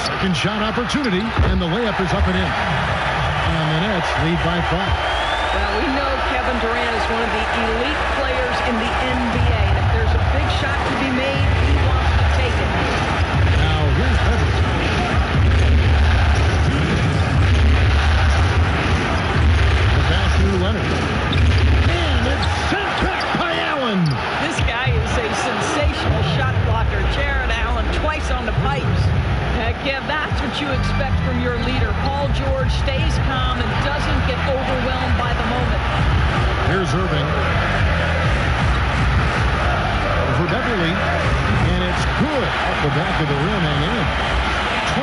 Second shot opportunity, and the layup is up and in. And the Nets lead by 5. Well, we know Kevin Durant is one of the elite players in the NBA. And if there's a big shot to be made, he wants to take it. Now, here's Beverly. The pass to Leonard. And it's sent back by Allen. This guy is a sensational shot blocker. Jared Allen twice on the pipes. Heck yeah, that's what you expect from your leader. Paul George stays calm and doesn't get overwhelmed by the moment. Here's Irving. For Beverly. And it's good off the back of the rim and in.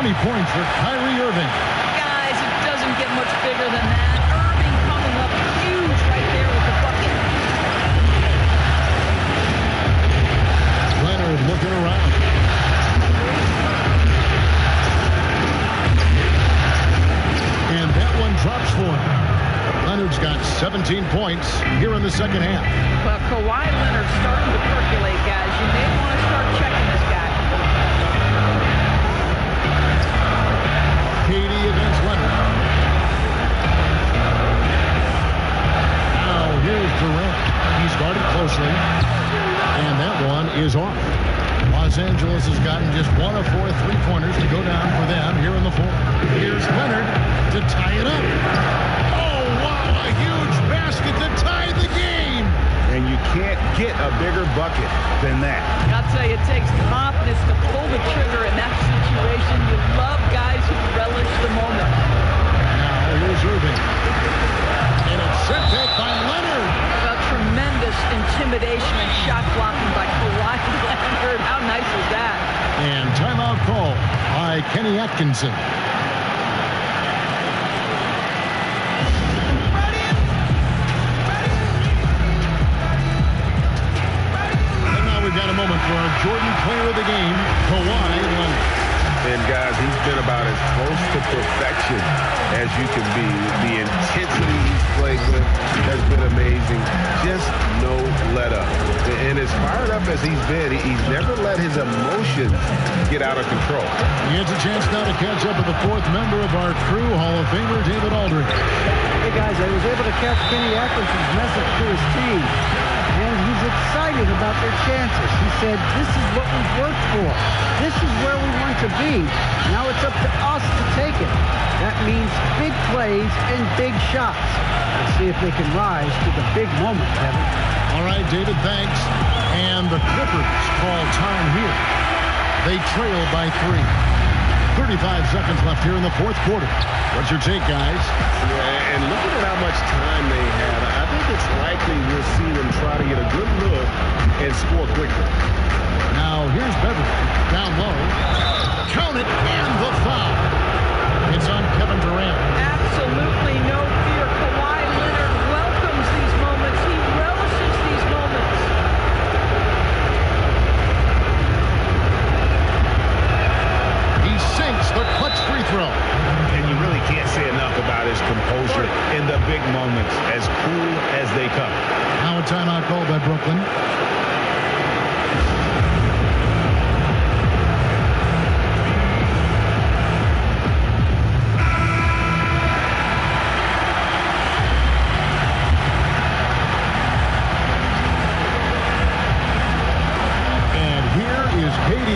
20 points for Kyrie Irving. Guys, it doesn't get much bigger than that. Irving coming up huge right there with the bucket. Leonard looking around. And that one drops for him. Leonard's got 17 points here in the second half. Well, Kawhi Leonard starting to percolate, guys. You may want to start checking this guy. KD against Leonard. Now here's Durant. He's guarded closely. And that one is off. Los Angeles has gotten just 1 of 4 3-pointers to go down for them here in the fourth. Here's Leonard to tie it up. Oh, wow, a huge basket to tie the game. And you can't get a bigger bucket than that. I'll tell you, it takes confidence to pull the trigger in that situation. situation. You love guys who relish the moment. Now here's Irving. And it's sent back by Leonard. About tremendous intimidation and shot blocking by Kawhi Leonard. How nice is that? And timeout call by Kenny Atkinson. And now we've got a moment for our Jordan player of the game, Kawhi Leonard. And guys, he's been about as close to perfection as you can be. The intensity he's played with has been amazing. Just no let up. And as fired up as he's been, he's never let his emotions get out of control. He has a chance now to catch up with the fourth member of our crew, Hall of Famer David Aldridge. Hey guys, I was able to catch Kenny Atkinson's message to his team, and he's excited about their chances. He said, this is what we've worked for. This is where we want to be. Now it's up to us to take it. That means big plays and big shots. Let's see if they can rise to the big moment, Kevin. All right, David, thanks. And the Clippers call time here. They trail by 3. 35 seconds left here in the fourth quarter. What's your take, guys? Yeah, and looking at how much time they had, I think it's likely we'll see them try to get a good look and score quickly. Now, here's Beverly. Down low. Count it, and the foul. It's on Kevin Durant. Absolutely no fear. Kawhi Leonard welcomes these moments. He relishes these moments. He sinks the clutch free throw. And you really can't say enough about his composure in the big moments, as cool as they come. Now a timeout called by Brooklyn. And here is KD.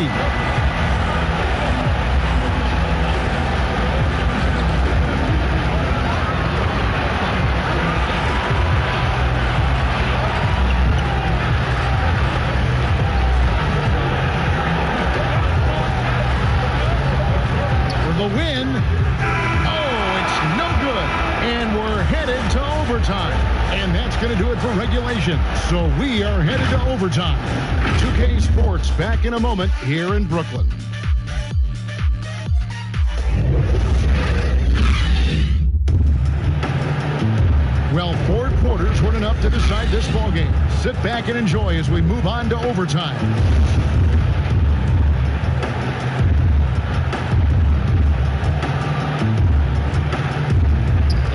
Win. Oh, it's no good. And we're headed to overtime. And that's going to do it for regulation. So we are headed to overtime. 2K Sports back in a moment here in Brooklyn. Well, 4 quarters weren't enough to decide this ballgame. Sit back and enjoy as we move on to overtime.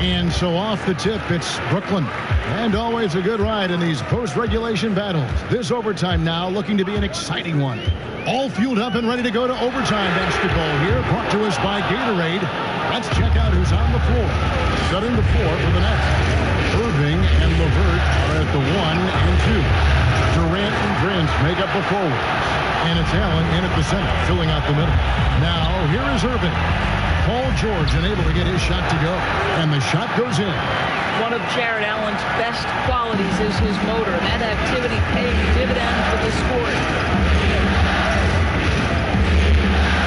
And so off the tip, it's Brooklyn. And always a good ride in these post-regulation battles. This overtime now looking to be an exciting one. All fueled up and ready to go to overtime basketball here. Brought to us by Gatorade. Let's check out who's on the floor. Setting the floor for the Nets. Irving and LeVert are at the 1 and 2. Durant and Prince make up the forwards. And it's Allen in at the center, filling out the middle. Now, here is Irving. Paul George unable to get his shot to go, and the shot goes in. One of Jared Allen's best qualities is his motor. That activity pays dividends with the scoring.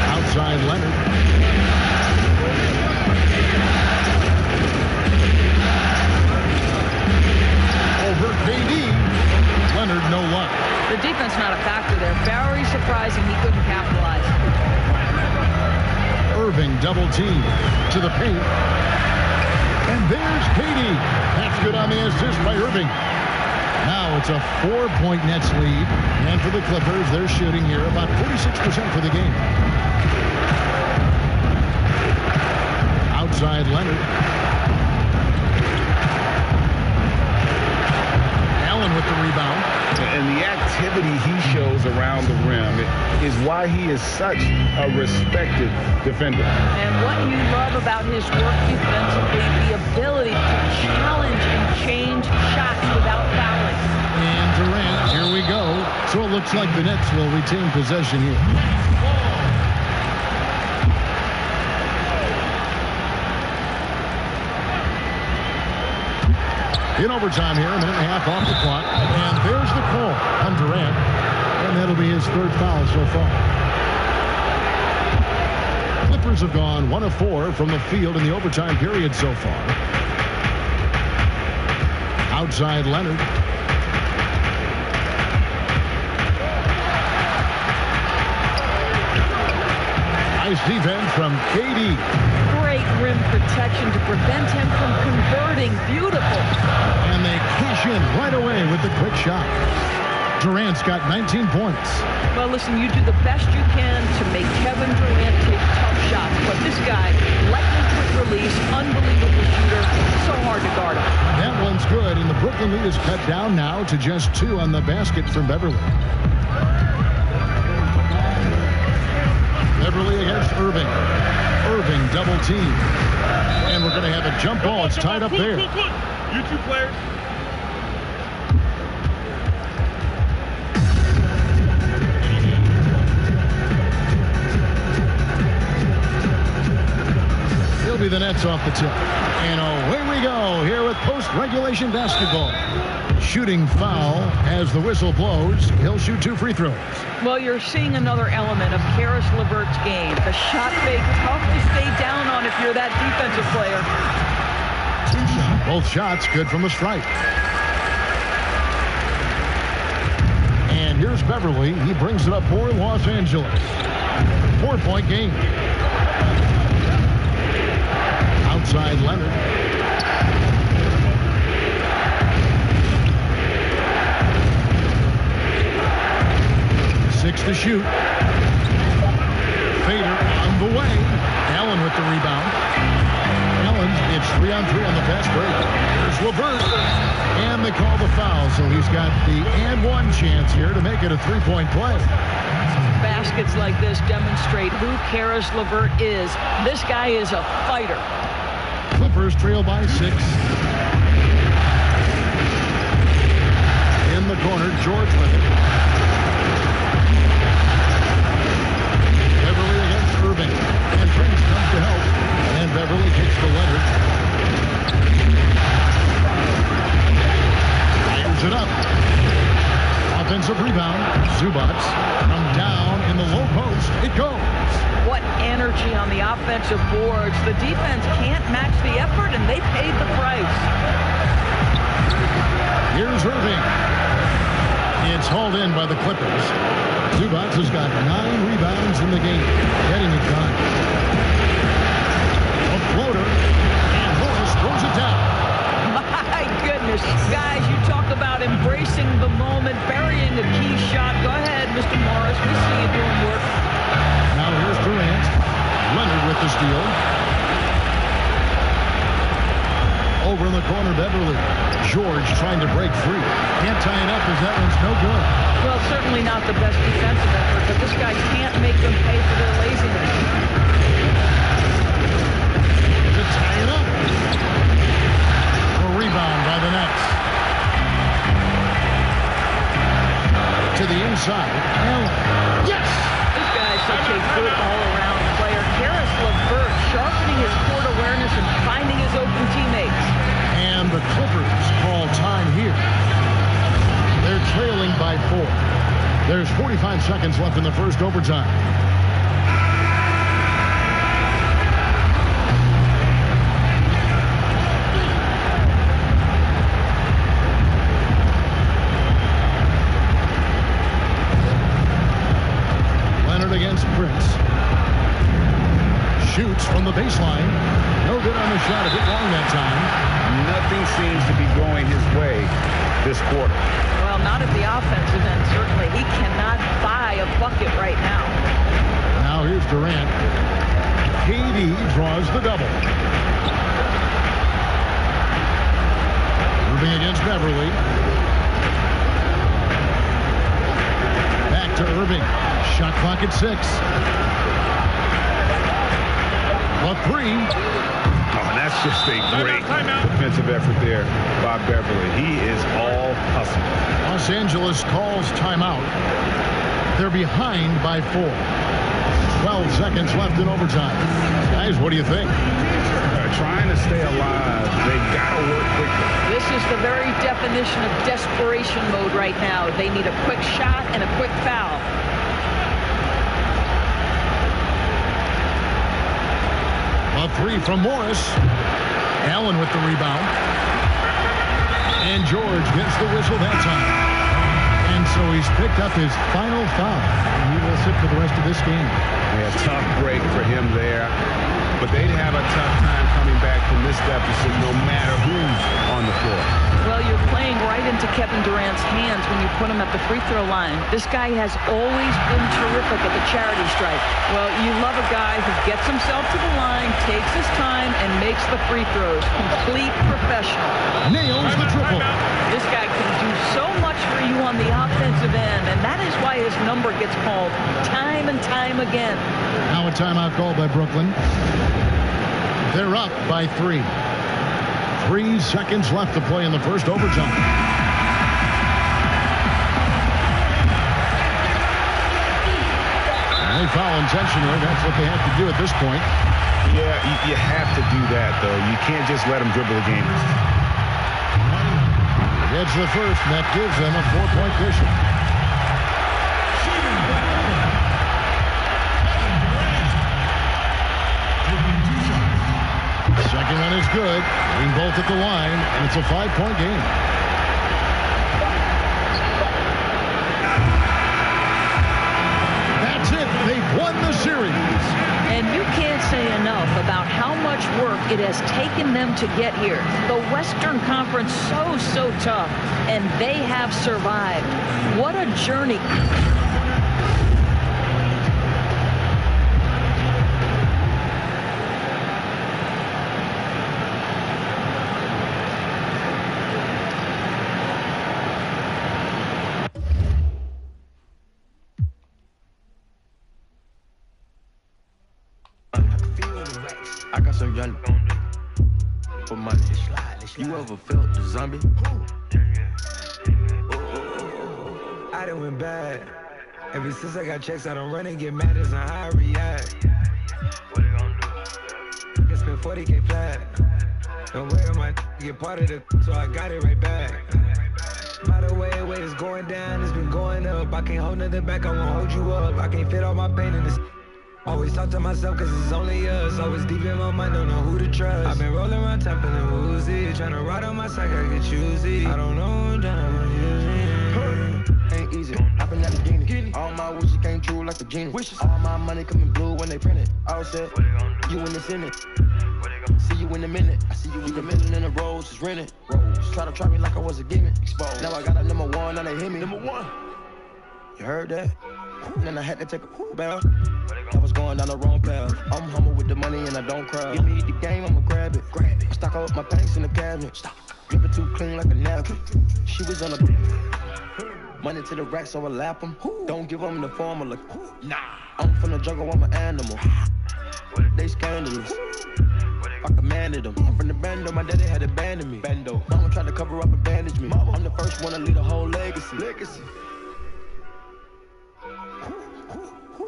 Outside Leonard. Over KD. Leonard, no luck. The defense not a factor there. Very surprising he couldn't capitalize. Irving double team to the paint. And there's KD. That's good on the assist by Irving. Now it's a 4-point Nets lead. And for the Clippers, they're shooting here about 46% for the game. Outside Leonard. Allen with the rebound. And the activity he shows around the rim is why he is such a respected defender. And what you love about his work defensively, the ability to challenge and change shots without fouling. And Durant, here we go. So it looks like the Nets will retain possession here. In overtime here, a minute and a half off the clock. And there's the call on Durant. And that'll be his third foul so far. Clippers have gone 1 of 4 from the field in the overtime period so far. Outside Leonard. Nice defense from KD. Great rim protection to prevent him from converting. Beautiful. And they cash in right away with the quick shot. Durant's got 19 points. Well, listen, you do the best you can to make Kevin Durant take tough shots. But this guy, lightning quick release, unbelievable shooter, so hard to guard him. That one's good, and the Brooklyn lead is cut down now to just 2 on the basket from Beverly. Beverly against Irving. Irving double team. And we're going to have a jump ball. It's tied up there. You two players. He'll be the Nets off the tip. And away we go here with post-regulation basketball. Shooting foul as the whistle blows. He'll shoot 2 free throws. Well, you're seeing another element of Karis LeVert's game. The shot fake, tough to stay down on if you're that defensive player. Both shots good from the stripe. And here's Beverly. He brings it up for Los Angeles. 4-point game. Outside Leonard. 6 to shoot. Fader on the way. Allen with the rebound. Allen, it's 3-on-3 on the fast break. There's LeVert. And they call the foul, so he's got the and-one chance here to make it a 3-point play. Baskets like this demonstrate who Karis LeVert is. This guy is a fighter. Clippers trail by 6. In the corner, George with it. Beverly against Irving. And Prince comes to help. And Beverly kicks to Leonard. Fires it up. Offensive rebound. Zubac from down in the low post. It goes. What energy on the offensive boards. The defense can't match the effort, and they paid the price. Here's Irving. It's hauled in by the Clippers. Zubac has got 9 rebounds in the game. Getting it done. A floater. And Morris throws it down. My goodness. Guys, you talk about embracing the moment, burying a key shot. Go ahead, Mr. Morris. We see you doing work. Now here's Durant. Leonard with the steal. Over in the corner, Beverly. George trying to break free. Can't tie it up as that one's no good. Well, certainly not the best defensive effort, but this guy can't make them pay for their laziness. To tie it up. A rebound by the Nets. To the inside. Allen. Yes! This guy's such a good all-around player. Karis LeVert sharpening his court awareness and finding his open teammates. And the Clippers call time here. They're trailing by 4. There's 45 seconds left in the first overtime. Leonard against Prince. Shoots from the baseline. No good on the shot. A bit long that time. Nothing seems to be going his way this quarter. Well, not at the offensive end, certainly. He cannot buy a bucket right now. Now here's Durant. KD draws the double. Irving against Beverly. Back to Irving. Shot clock at 6. A 3. Oh, that's just a great defensive effort there by Beverly. He is all hustle. Los Angeles calls timeout. They're behind by 4. 12 seconds left in overtime. Guys, what do you think? Trying to stay alive. They got to work quickly. This is the very definition of desperation mode right now. They need a quick shot and a quick foul. A three from Morris. Allen with the rebound. And George gets the whistle that time. And so he's picked up his final foul. And he will sit for the rest of this game. Yeah, tough break for him there. But they'd have a tough time coming back from this deficit no matter who's on the floor. Well, you're playing right into Kevin Durant's hands when you put him at the free throw line. This guy has always been terrific at the charity stripe. Well, you love a guy who gets himself to the line, takes his time, and makes the free throws. Complete professional. Nails the triple. This guy can do so much for you on the offensive end, and that is why his number gets called time and time again. Now a timeout called by Brooklyn. They're up by 3. 3 seconds left to play in the first overtime. They foul intentionally. That's what they have to do at this point. Yeah, you have to do that, though. You can't just let them dribble the game. It's the first, and that gives them a 4-point cushion. Second one is good. Being both at the line, and it's a 5-point game. That's it. They've won the series. And you can't say enough about how much work it has taken them to get here. The Western Conference so tough, and they have survived. What a journey. I got some young for money. You ever felt the zombie? I done went bad. Ever since I got checks, I don't run and get mad as on how I react. I spent 40K flat. No way on my get part of the, so I got it right back. By the way it's going down, it's been going up. I can't hold nothing back, I won't hold you up. I can't fit all my pain in this. Always talk to myself cause it's only us. Always deep in my mind, don't know who to trust. I've been rolling around top feeling woozy. Tryna ride on my side, I get choosy. I don't know who I'm tryna use. Ain't easy. I've been at the guinea. All my wishes came true like a genie. All my money coming blue when they print it. All set. You in this in it. See you in a minute. I see you in the middle in the roads, just rented. Try to try me like I was a gimmick. Exposed. Now I got a number 1, now they hit me. Number 1. You heard that? And then I had to take a bow. I was going down the wrong path. I'm humble with the money and I don't cry. Give me the game, I'ma grab it. I stock up my packs in the cabinet. Flip it too clean like a napkin. She was on a money to the rack, so I lap them. Don't give them the formula. Nah, I'm from the jungle, I'm an animal. They scandalous. I commanded them. I'm from the bando, my daddy had abandoned me. Bando. Mama tried to cover up and bandage me. I'm the first one to lead a whole legacy.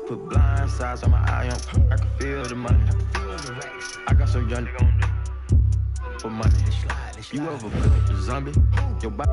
Put blind sides on my eye, I can feel the money. I got so young for money. You ever felt the zombie? Your body.